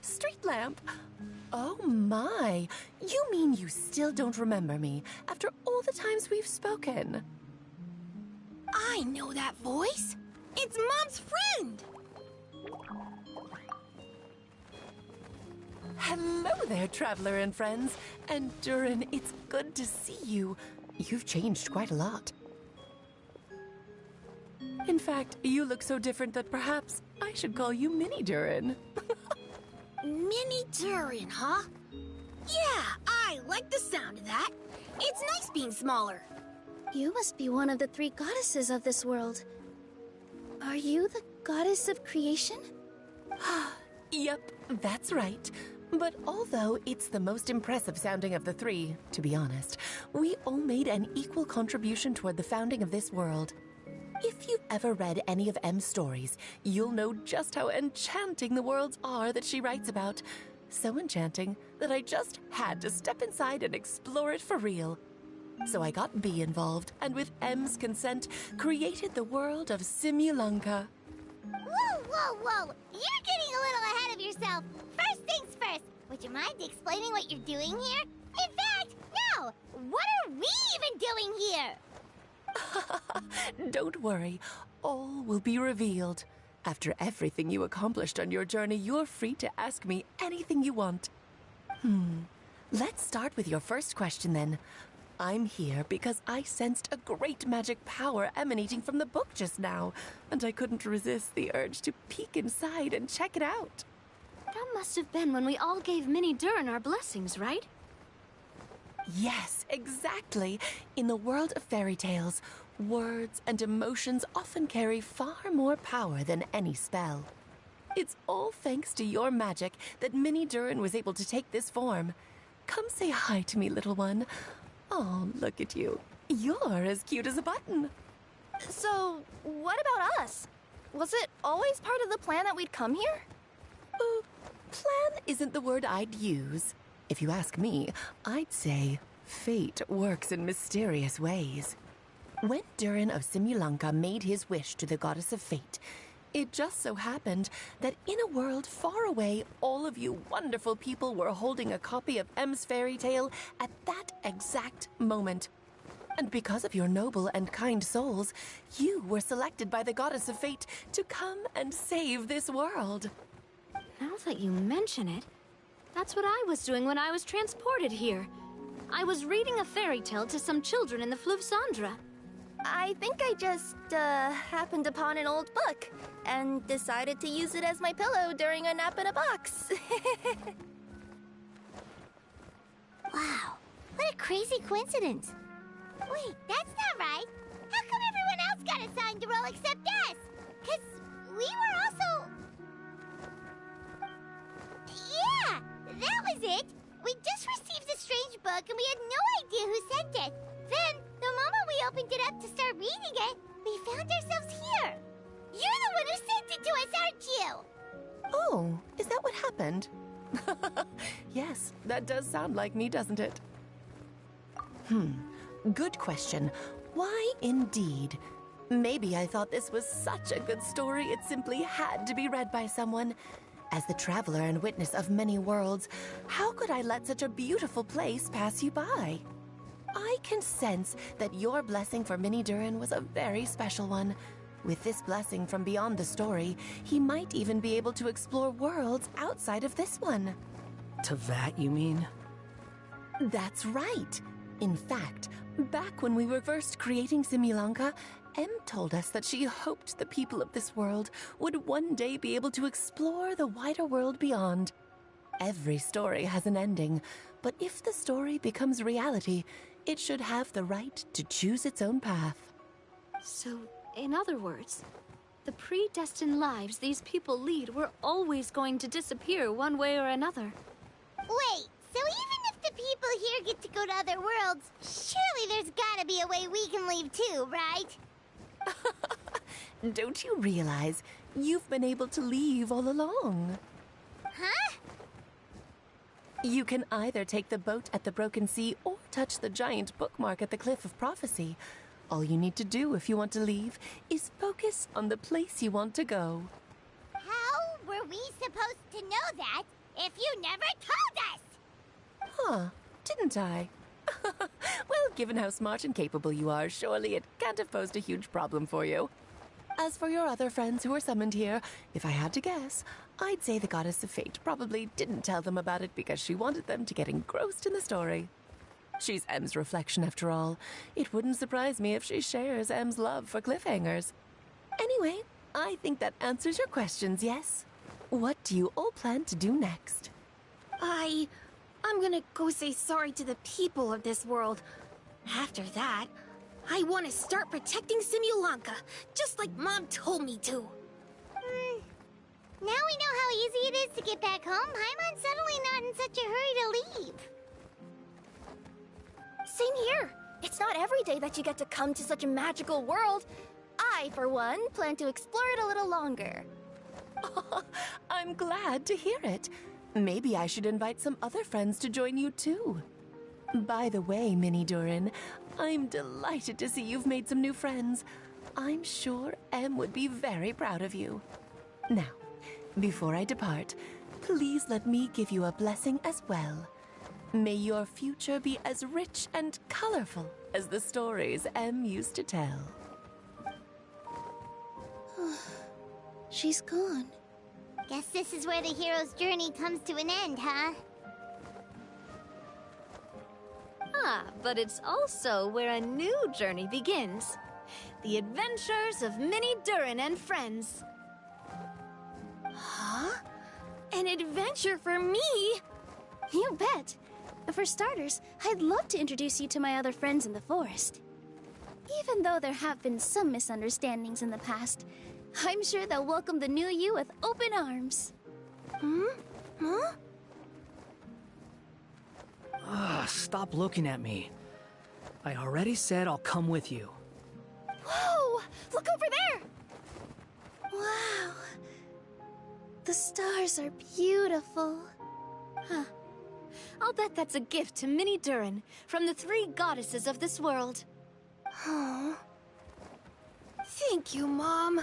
N: Street lamp? Oh my! You mean you still don't remember me after all the times we've spoken?
I: I know that voice! It's Mom's friend!
N: Hello there, traveler and friends. And Durin, it's good to see you. You've changed quite a lot. In fact, you look so different that perhaps I should call you Mini Durin.
I: Mini Durin, huh? Yeah, I like the sound of that. It's nice being smaller.
M: You must be one of the 3 goddesses of this world. Are you the goddess of creation?
N: Yep, that's right. But although it's the most impressive sounding of the 3, to be honest, we all made an equal contribution toward the founding of this world. If you've ever read any of M's stories, you'll know just how enchanting the worlds are that she writes about. So enchanting that I just had to step inside and explore it for real. So I got B involved, and with M's consent, created the world of Simulanka.
B: Whoa, whoa, whoa! You're getting a little ahead of yourself. First things first, would you mind explaining what you're doing here? In fact, no! What are we even doing here?
N: Don't worry, all will be revealed. After everything you accomplished on your journey, you're free to ask me anything you want. Let's start with your first question then. I'm here because I sensed a great magic power emanating from the book just now, and I couldn't resist the urge to peek inside and check it out.
G: That must have been when we all gave Mini Durin our blessings, right?
N: Yes, exactly. In the world of fairy tales, Words and emotions often carry far more power than any spell. It's all thanks to your magic that Minnie Durin was able to take this form. Come say hi to me, little one. Oh, look at you. You're as cute as a button.
I: So, what about us? Was it always part of the plan that we'd come here?
N: Plan isn't the word I'd use. If you ask me, I'd say fate works in mysterious ways. When Durin of Simulanka made his wish to the goddess of fate, it just so happened that in a world far away, all of you wonderful people were holding a copy of M's fairy tale at that exact moment. And because of your noble and kind souls, you were selected by the goddess of fate to come and save this world.
G: Now that you mention it, that's what I was doing when I was transported here. I was reading a fairy tale to some children in the Fleuve Cendre.
I: I think I just, happened upon an old book and decided to use it as my pillow during a nap in a box.
B: Wow, what a crazy coincidence. Wait, that's not right. How come everyone else got assigned the role except us? 'Cause we were also... Yeah, that was it. We just received a strange book and we had no idea who sent it. Then, the moment we opened it up to start reading it, we found ourselves here. You're the one who sent it to us, aren't you?
N: Oh, is that what happened? Yes, that does sound like me, doesn't it? Good question. Why indeed? Maybe I thought this was such a good story it simply had to be read by someone. As the traveler and witness of many worlds, how could I let such a beautiful place pass you by? I can sense that your blessing for Minnie Durin was a very special one. With this blessing from beyond the story, he might even be able to explore worlds outside of this one.
K: To that, you mean?
N: That's right. In fact, back when we were first creating Simulanka, Em told us that she hoped the people of this world would one day be able to explore the wider world beyond. Every story has an ending, but if the story becomes reality, it should have the right to choose its own path.
G: So, in other words, the predestined lives these people lead were always going to disappear one way or another.
B: Wait, so even if the people here get to go to other worlds, surely there's gotta be a way we can leave too, right?
N: Don't you realize you've been able to leave all along?
B: Huh?
N: You can either take the boat at the Broken Sea or touch the giant bookmark at the Cliff of Prophecy. All you need to do if you want to leave is focus on the place you want to go.
B: How were we supposed to know that if you never told us?
N: Huh, didn't I? Well, given how smart and capable you are, surely it can't have posed a huge problem for you. As for your other friends who were summoned here, if I had to guess, I'd say the Goddess of Fate probably didn't tell them about it because she wanted them to get engrossed in the story. She's M's reflection, after all. It wouldn't surprise me if she shares M's love for cliffhangers. Anyway, I think that answers your questions, yes? What do you all plan to do next?
I: I'm gonna go say sorry to the people of this world. After that, I want to start protecting Simulanka, just like Mom told me to.
B: Now we know how easy it is to get back home. Paimon's suddenly not in such a hurry to leave.
I: Same here. It's not every day that you get to come to such a magical world. I, for one, plan to explore it a little longer.
N: I'm glad to hear it. Maybe I should invite some other friends to join you too. By the way, Minnie Durin, I'm delighted to see you've made some new friends. I'm sure Em would be very proud of you. Now, before I depart, please let me give you a blessing as well. May your future be as rich and colorful as the stories Em used to tell.
B: She's gone. Guess this is where the hero's journey comes to an end, huh?
G: But it's also where a new journey begins. The adventures of Minnie Durin and friends.
I: Huh? An adventure for me? You bet. For starters, I'd love to introduce you to my other friends in the forest. Even though there have been some misunderstandings in the past, I'm sure they'll welcome the new you with open arms. Hmm? Huh?
K: Ugh, stop looking at me. I already said I'll come with you.
I: Whoa! Look over there! Wow. The stars are beautiful.
G: Huh. I'll bet that's a gift to Minnie Durin from the 3 goddesses of this world.
I: Oh. Thank you, Mom.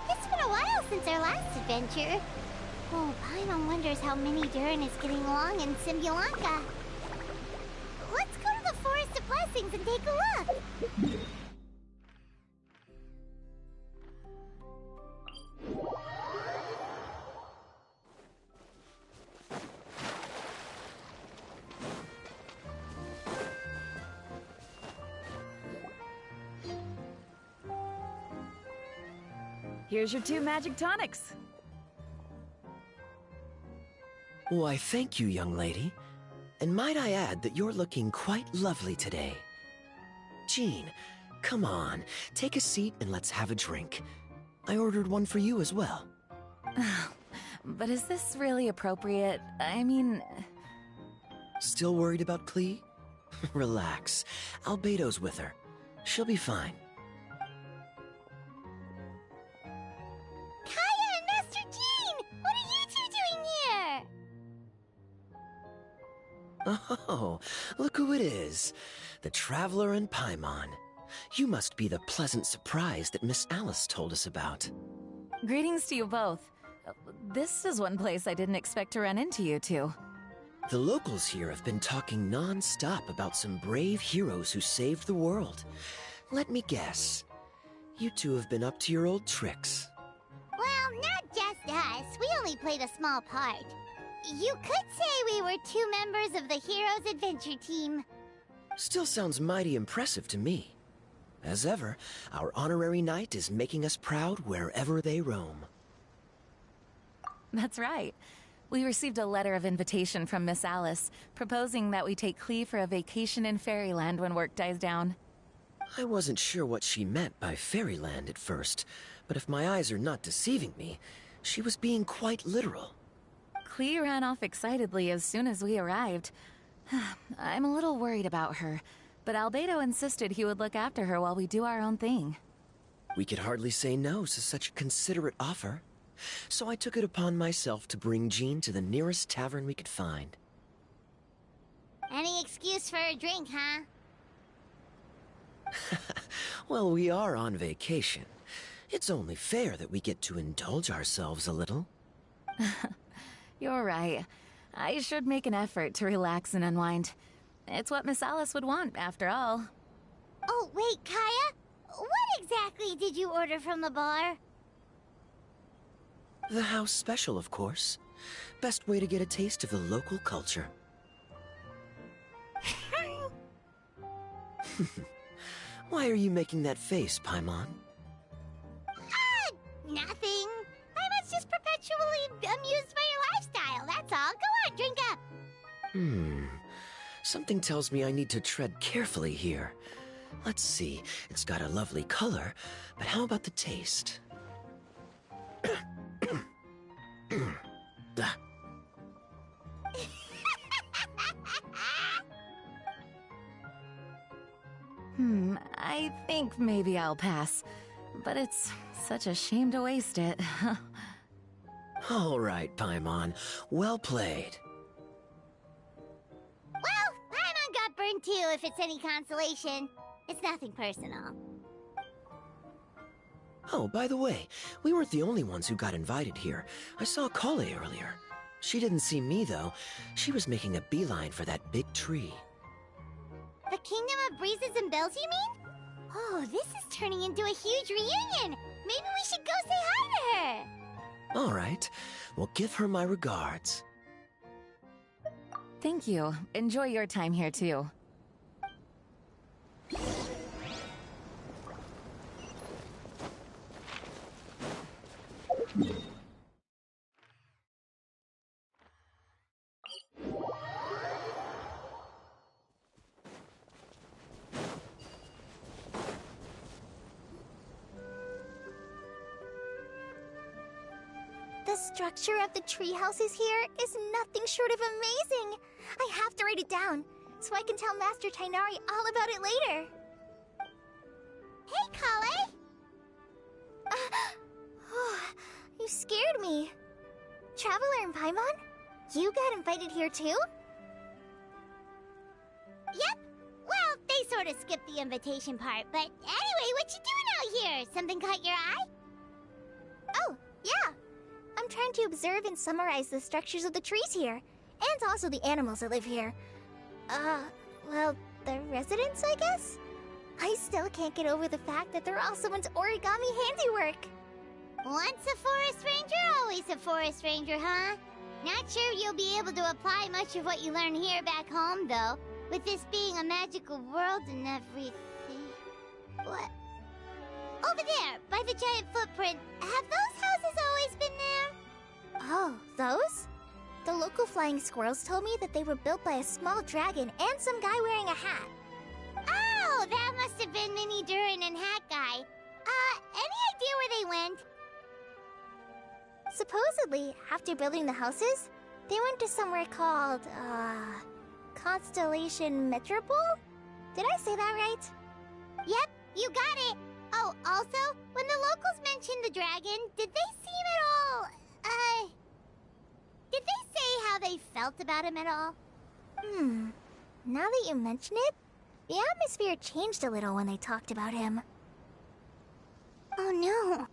B: It's been a while since our last adventure. Oh, Paimon wonders how Minnie Durin is getting along in Symbulanka. Let's go to the Forest of Blessings and take a look.
O: Here's your 2 magic tonics.
H: Why, thank you, young lady. And might I add that you're looking quite lovely today. Jean, come on, take a seat and let's have a drink. I ordered one for you as well.
O: But is this really appropriate? I mean...
H: Still worried about Klee? Relax. Albedo's with her. She'll be fine.
B: Kaya and Master Jean! What are you 2 doing here?
H: Oh, look who it is. The Traveler and Paimon. You must be the pleasant surprise that Miss Alice told us about.
O: Greetings to you both. This is one place I didn't expect to run into you two.
H: The locals here have been talking non-stop about some brave heroes who saved the world. Let me guess. You two have been up to your old tricks.
B: Well, not just us. We only played a small part. You could say we were 2 members of the Heroes Adventure Team.
H: Still sounds mighty impressive to me. As ever, our honorary knight is making us proud wherever they roam.
O: That's right. We received a letter of invitation from Miss Alice, proposing that we take Klee for a vacation in Fairyland when work dies down.
H: I wasn't sure what she meant by Fairyland at first, but if my eyes are not deceiving me, she was being quite literal.
O: Klee ran off excitedly as soon as we arrived. I'm a little worried about her, but Albedo insisted he would look after her while we do our own thing.
H: We could hardly say no to such a considerate offer, so I took it upon myself to bring Jean to the nearest tavern we could find.
B: Any excuse for a drink, huh?
H: Well, we are on vacation. It's only fair that we get to indulge ourselves a little.
O: You're right. I should make an effort to relax and unwind. It's what Miss Alice would want, after all.
B: Oh, wait, Kaya? What exactly did you order from the bar?
H: The house special, of course. Best way to get a taste of the local culture. Why are you making that face, Paimon?
B: Nothing. I was just perpetually amused by your lifestyle, that's all. Go on, drink up.
H: Something tells me I need to tread carefully here. Let's see, it's got a lovely color, but how about the taste?
O: I think maybe I'll pass. But it's such a shame to waste it.
H: All right, Paimon. Well played.
B: Well, Paimon got burned too, if it's any consolation. It's nothing personal.
H: Oh, by the way, we weren't the only ones who got invited here. I saw Kale earlier. She didn't see me, though. She was making a beeline for that big tree.
B: The Kingdom of Breezes and Bells, you mean? Oh, this is turning into a huge reunion! Maybe we should go say hi to her!
H: All right. Well, give her my regards.
O: Thank you. Enjoy your time here, too.
I: The structure of the tree houses here is nothing short of amazing. I have to write it down so I can tell Master Tighnari all about it later.
B: Hey, Kale!
I: You scared me. Traveler and Paimon, you got invited here too?
B: Yep. Well, they sort of skipped the invitation part, but anyway, what you doing out here? Something caught your eye?
I: Oh, yeah. I'm trying to observe and summarize the structures of the trees here, and also the animals that live here. Well, the residents, I guess? I still can't get over the fact that they're all someone's origami handiwork.
B: Once a forest ranger, always a forest ranger, huh? Not sure you'll be able to apply much of what you learn here back home, though, with this being a magical world and everything. What? Over there, by the giant footprint, have those houses always been there?
I: Oh, those? The local flying squirrels told me that they were built by a small dragon and some guy wearing a hat.
B: Oh, that must have been Mini Durin and Hat Guy. Any idea where they went?
I: Supposedly, after building the houses, they went to somewhere called, Constellation Metropole? Did I say that right?
B: Yep, you got it. Oh, also, when the locals mentioned the dragon, did they seem at all, did they say how they felt about him at all?
I: Now that you mention it, the atmosphere changed a little when they talked about him. Oh no.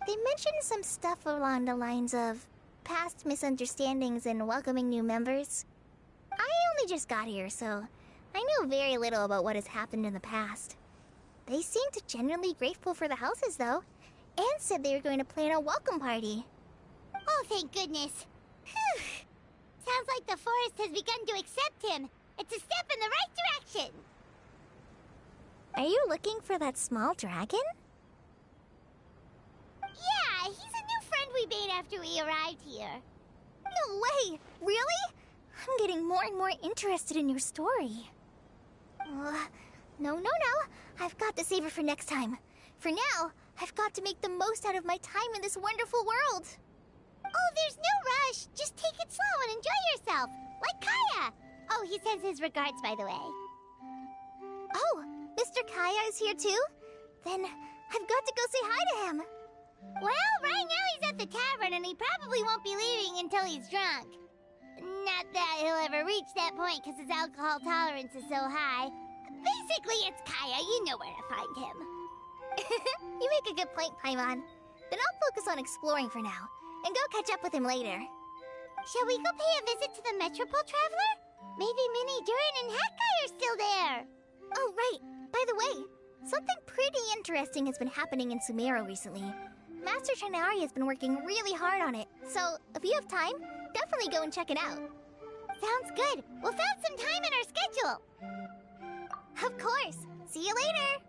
I: They mentioned some stuff along the lines of past misunderstandings and welcoming new members. I only just got here, so I know very little about what has happened in the past. They seemed genuinely grateful for the houses, though, and said they were going to plan a welcome party.
B: Oh, thank goodness. Whew. Sounds like the forest has begun to accept him. It's a step in the right direction.
I: Are you looking for that small dragon?
B: Yeah, he's a new friend we made after we arrived here.
I: No way! Really? I'm getting more and more interested in your story. No. I've got to save it for next time. For now, I've got to make the most out of my time in this wonderful world.
B: Oh, there's no rush. Just take it slow and enjoy yourself. Like Kaya. Oh, he sends his regards, by the way.
I: Oh, Mr. Kaya is here too? Then I've got to go say hi to him.
B: Well, right now he's at the tavern and he probably won't be leaving until he's drunk. Not that he'll ever reach that point because his alcohol tolerance is so high. Basically, it's Kaya. You know where to find him.
I: You make a good point, Paimon. Then I'll focus on exploring for now, and go catch up with him later.
B: Shall we go pay a visit to the Metropole Traveler? Maybe Mini Durin and Hat Guy are still there.
I: Oh, right. By the way, something pretty interesting has been happening in Sumeru recently. Master Tighnari has been working really hard on it, so if you have time, definitely go and check it out.
B: Sounds good. We'll find some time in our schedule. Of course. See you later.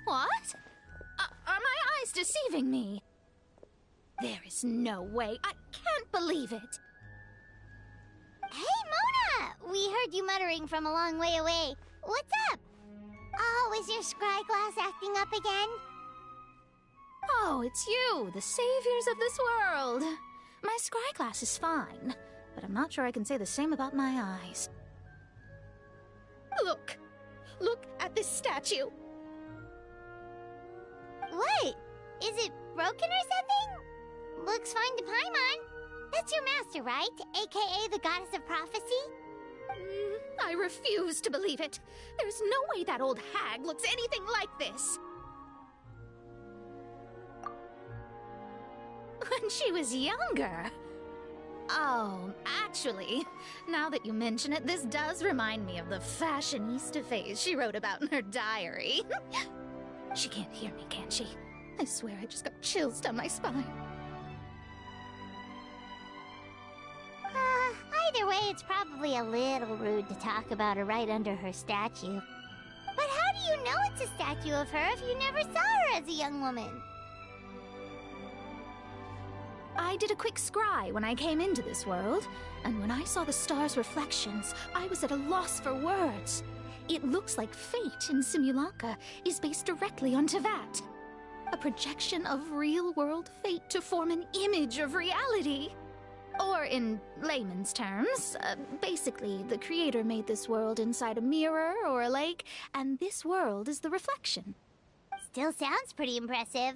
G: What? Are my eyes deceiving me? There is no way. I can't believe it.
B: Hey, Mona! We heard you muttering from a long way away. What's up? Oh, is your scry glass acting up again?
G: Oh, it's you, the saviors of this world. My scry glass is fine, but I'm not sure I can say the same about my eyes. Look! Look at this statue!
B: What? Is it broken or something? Looks fine to Paimon. That's your master, right? AKA the goddess of prophecy?
G: I refuse to believe it. There's no way that old hag looks anything like this. When she was younger. Oh, actually, now that you mention it, this does remind me of the fashionista phase she wrote about in her diary. She can't hear me, can she? I swear I just got chills down my spine.
B: Either way, it's probably a little rude to talk about her right under her statue. But how do you know it's a statue of her if you never saw her as a young woman?
G: I did a quick scry when I came into this world, and when I saw the stars' reflections, I was at a loss for words. It looks like fate in Simulacra is based directly on Tevat. A projection of real-world fate to form an image of reality. Or in layman's terms, basically, the creator made this world inside a mirror or a lake, and this world is the reflection.
B: Still sounds pretty impressive.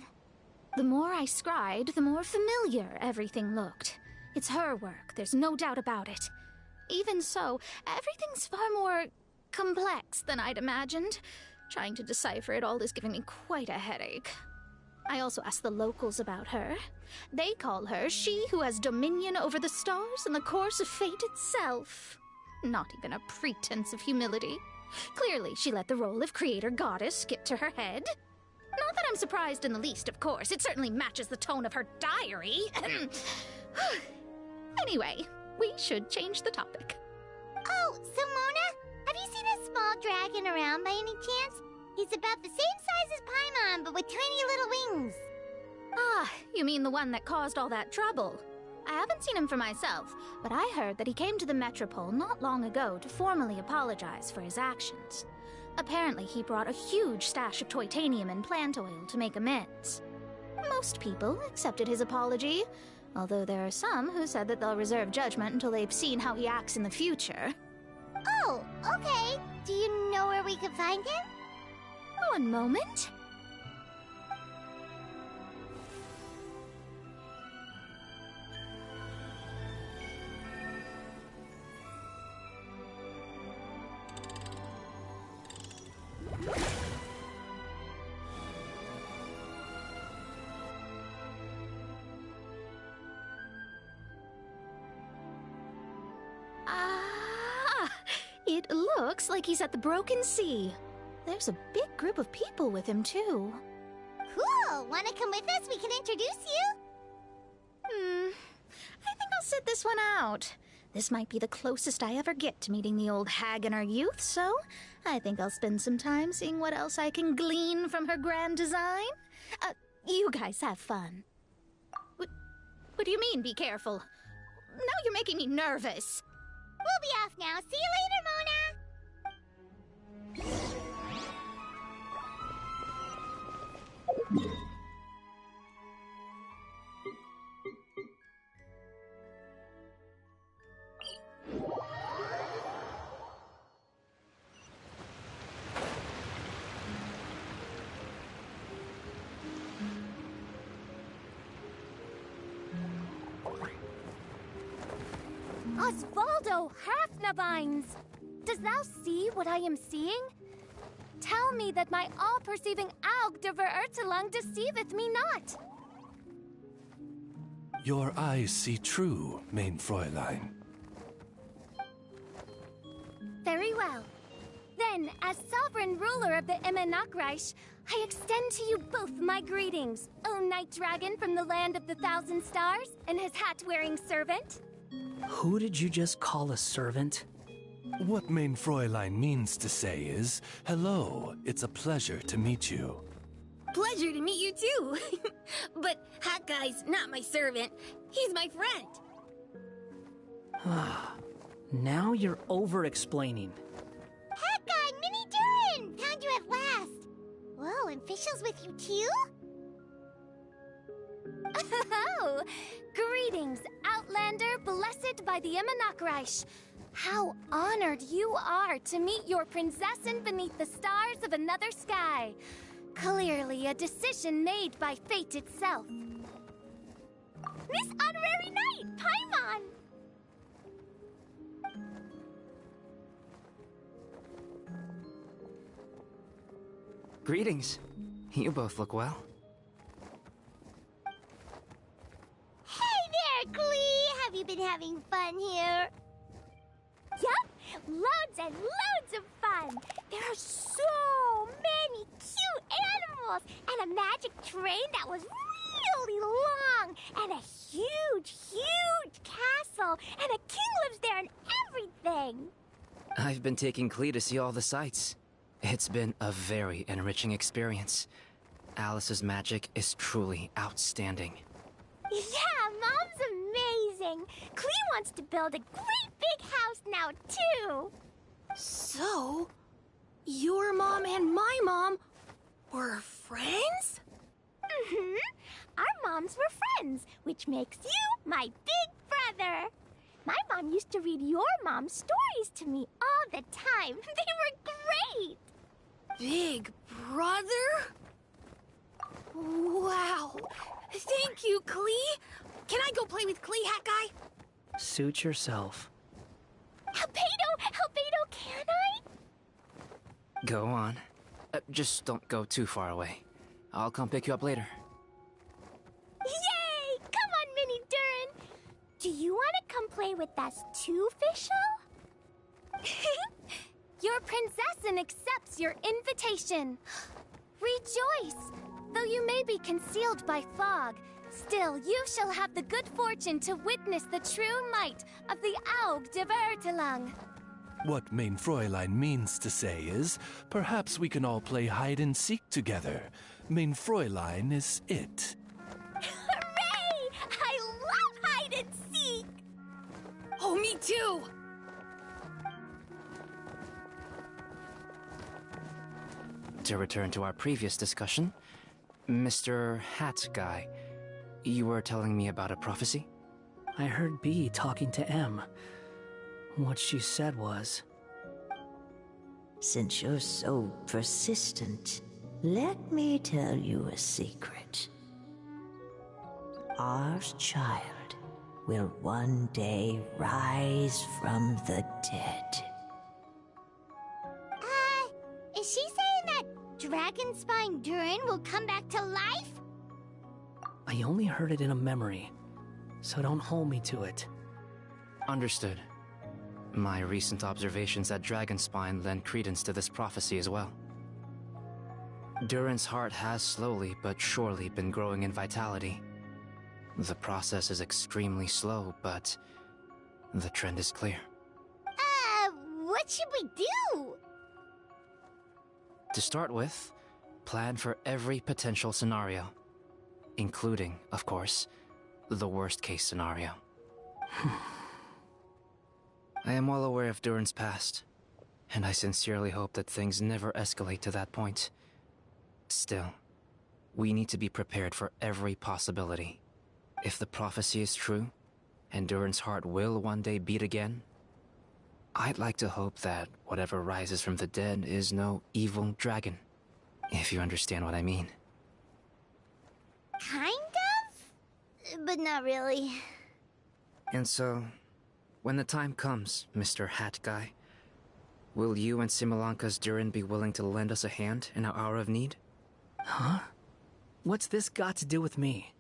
G: The more I scried, the more familiar everything looked. It's her work, there's no doubt about it. Even so, everything's far more complex than I'd imagined. Trying to decipher it all is giving me quite a headache. I also asked the locals about her. They call her she who has dominion over the stars and the course of fate itself. Not even a pretense of humility. Clearly, she let the role of creator goddess skip to her head. Not that I'm surprised in the least, of course. It certainly matches the tone of her diary. Anyway, we should change the topic.
B: Oh, so Mona, have you seen a small dragon around by any chance? He's about the same size as Paimon, but with tiny little wings.
G: Ah, you mean the one that caused all that trouble? I haven't seen him for myself, but I heard that he came to the Metropole not long ago to formally apologize for his actions. Apparently, he brought a huge stash of Toitanium and plant oil to make amends. Most people accepted his apology, although there are some who said that they'll reserve judgment until they've seen how he acts in the future.
B: Oh, okay. Do you know where we could find him?
G: One moment. It looks like he's at the Broken Sea. There's a big group of people with him, too.
B: Cool! Wanna come with us? We can introduce you?
G: I think I'll sit this one out. This might be the closest I ever get to meeting the old hag in our youth, so I think I'll spend some time seeing what else I can glean from her grand design. You guys have fun. What do you mean, be careful? Now you're making me nervous.
B: We'll be off now. See you later, Mona!
M: Osvaldo Hafnabines! Does thou see what I am seeing? Tell me that my all-perceiving Aug de Verurtelung deceiveth me not.
P: Your eyes see true, mein Fräulein.
M: Very well. Then, as sovereign ruler of the Immenachreich, I extend to you both my greetings, O Night Dragon from the land of the Thousand Stars, and his hat-wearing servant.
K: Who did you just call a servant?
P: What mein Fräulein means to say is, hello, it's a pleasure to meet you.
Q: Pleasure to meet you too. But Hat Guy's not my servant. He's my friend.
K: Now you're over-explaining.
B: Hat Guy, Mini Durin! Found you at last. Whoa, and Fischl's with you too?
M: Oh, greetings, Outlander blessed by the Immenachreich. How honored you are to meet your prinzessin beneath the stars of another sky. Clearly a decision made by fate itself.
B: Miss Honorary Knight, Paimon!
F: Greetings. You both look well.
B: Hey there, Klee! Have you been having fun here? Yup! Loads and loads of fun! There are so many cute animals! And a magic train that was really long! And a huge, huge castle! And a king lives there and everything!
F: I've been taking Klee to see all the sights. It's been a very enriching experience. Alice's magic is truly outstanding.
B: Yeah, Mom's amazing! Klee wants to build a great big house now, too!
Q: So, your mom and my mom were friends?
B: Mm-hmm. Our moms were friends, which makes you my big brother. My mom used to read your mom's stories to me all the time. They were great!
Q: Big brother? Wow. Thank you, Klee. Can I go play with Klee, Hat Guy?
K: Suit yourself.
B: Albedo, can I?
F: Go on. Just don't go too far away. I'll come pick you up later.
B: Yay! Come on, Mini Durin. Do you want to come play with us too, Fischl?
M: Your prinzessin accepts your invitation. Rejoice! Though you may be concealed by fog, still you shall have the good fortune to witness the true might of the Aug de Verurtelung.
P: What mein Fräulein means to say is, perhaps we can all play hide-and-seek together. Mein Fräulein is it.
B: Hooray! I love hide-and-seek!
Q: Oh, me too!
F: To return to our previous discussion, Mr. Hat Guy, you were telling me about a prophecy?
K: I heard B talking to M. What she said was...
J: Since you're so persistent, let me tell you a secret. Our child will one day rise from the dead.
B: Is she saying that Dragonspine Durin will come back to life?
K: I only heard it in a memory, so don't hold me to it.
F: Understood. My recent observations at Dragonspine lend credence to this prophecy as well. Durin's heart has slowly but surely been growing in vitality. The process is extremely slow, but the trend is clear.
B: What should we do?
F: To start with, plan for every potential scenario, including, of course, the worst-case scenario. I am well aware of Durin's past, and I sincerely hope that things never escalate to that point. Still, we need to be prepared for every possibility. If the prophecy is true, and Durin's heart will one day beat again, I'd like to hope that whatever rises from the dead is no evil dragon, if you understand what I mean.
B: Kind of? But not really.
F: And so, when the time comes, Mr. Hat Guy, will you and Simolanka's Durin be willing to lend us a hand in our hour of need?
K: Huh? What's this got to do with me?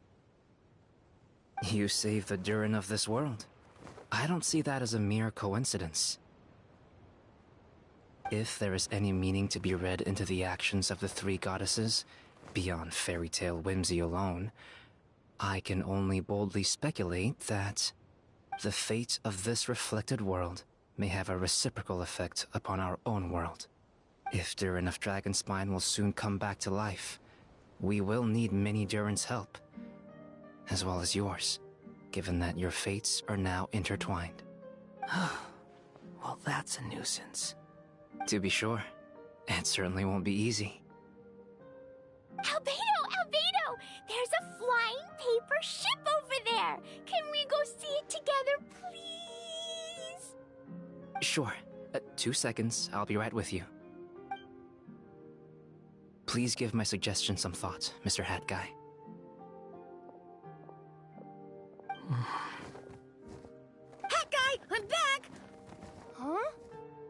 F: You saved the Durin of this world. I don't see that as a mere coincidence. If there is any meaning to be read into the actions of the three goddesses, beyond fairy tale whimsy alone, I can only boldly speculate that the fate of this reflected world may have a reciprocal effect upon our own world. If Durin of Dragonspine will soon come back to life, we will need many Durin's help, as well as yours, given that your fates are now intertwined.
K: Well, that's a nuisance.
F: To be sure, it certainly won't be easy.
B: Albedo! There's a flying paper ship over there! Can we go see it together, please?
F: Sure. 2 seconds, I'll be right with you. Please give my suggestion some thought, Mr. Hat Guy.
Q: Hat Guy, I'm back! Huh?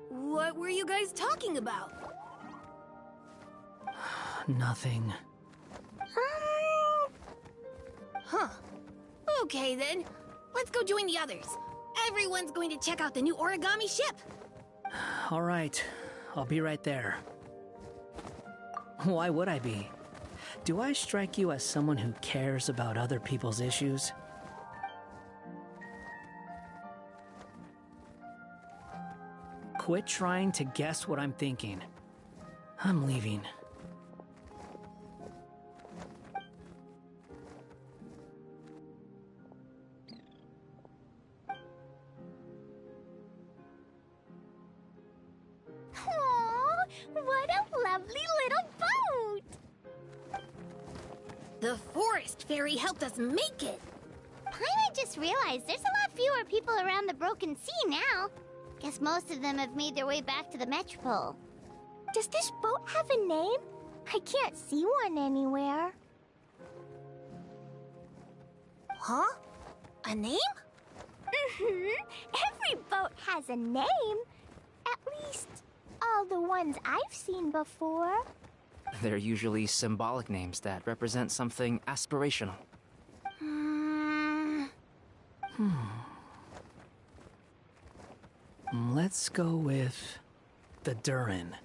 Q: What were you guys talking about?
K: Nothing.
Q: Huh. Okay then. Let's go join the others. Everyone's going to check out the new origami ship.
K: All right, I'll be right there. Why would I be? Do I strike you as someone who cares about other people's issues? Quit trying to guess what I'm thinking. I'm leaving.
B: Aww, what a lovely little boat!
Q: The forest fairy helped us make it.
B: Paimon just realized there's a lot fewer people around the Broken Sea now. Guess most of them have made their way back to the Metropole. Does this boat have a name? I can't see one anywhere.
Q: Huh? A name?
B: Every boat has a name. At least, all the ones I've seen before.
F: They're usually symbolic names that represent something aspirational.
K: Let's go with the Durin.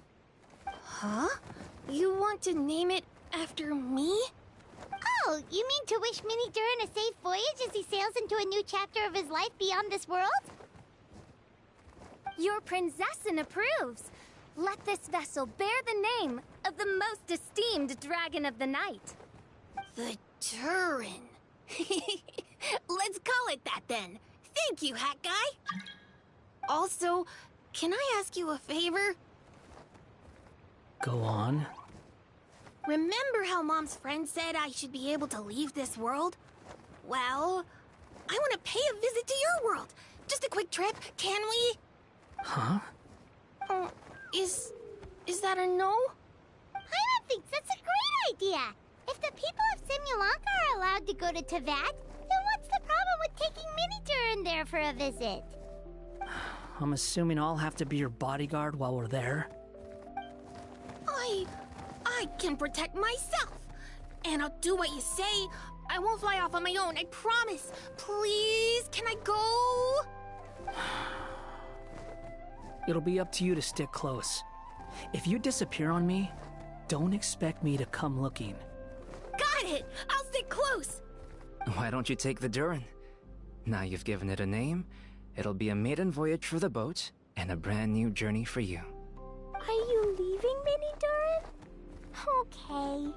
Q: Huh? You want to name it after me?
B: Oh, you mean to wish Mini Durin a safe voyage as he sails into a new chapter of his life beyond this world?
M: Your princessin approves. Let this vessel bear the name of the most esteemed dragon of the night.
Q: The Durin. Let's call it that then. Thank you, Hat Guy. Also, can I ask you a favor?
K: Go on.
Q: Remember how Mom's friend said I should be able to leave this world? Well, I want to pay a visit to your world. Just a quick trip, can we?
K: Huh?
Q: Is that a no?
B: Paimon thinks that's a great idea. If the people of Simulanka are allowed to go to Teyvat, then what's the problem with taking Mini Durin there for a visit?
K: I'm assuming I'll have to be your bodyguard while we're there.
Q: I can protect myself. And I'll do what you say. I won't fly off on my own, I promise. Please, can I go?
K: It'll be up to you to stick close. If you disappear on me, don't expect me to come looking.
Q: Got it! I'll stick close!
F: Why don't you take the Durin? Now you've given it a name, it'll be a maiden voyage for the boat, and a brand new journey for you.
B: Are you leaving, Mini Durin? Okay.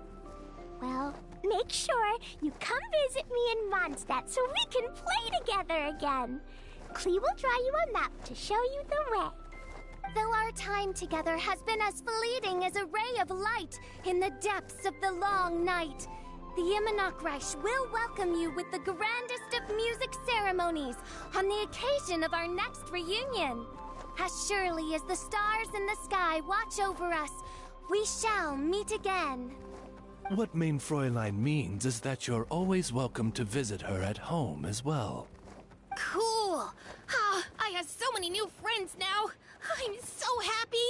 B: Well, make sure you come visit me in Mondstadt so we can play together again. Klee will draw you a map to show you the way.
I: Though our time together has been as fleeting as a ray of light in the depths of the long night, the Immonokreich will welcome you with the grandest of music ceremonies on the occasion of our next reunion. As surely as the stars in the sky watch over us, we shall meet again.
P: What Mein Fräulein means is that you're always welcome to visit her at home as well.
Q: Cool. I have so many new friends now. I'm so happy.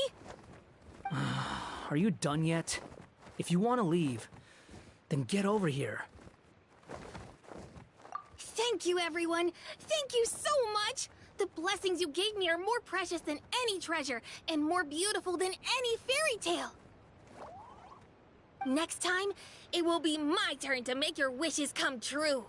K: Are you done yet? If you want to leave, then get over here.
Q: Thank you, everyone. Thank you so much. The blessings you gave me are more precious than any treasure and more beautiful than any fairy tale. Next time, it will be my turn to make your wishes come true.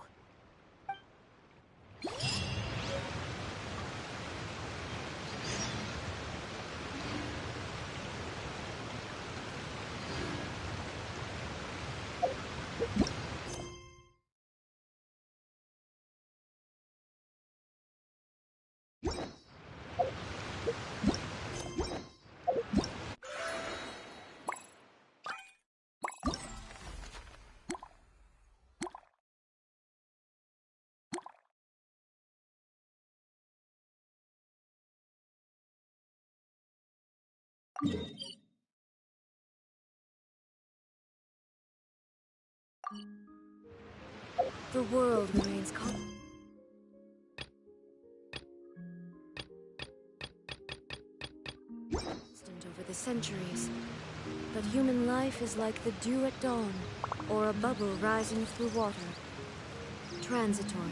I: The world remains calm. Constant over the centuries. But human life is like the dew at dawn, or a bubble rising through water. Transitory.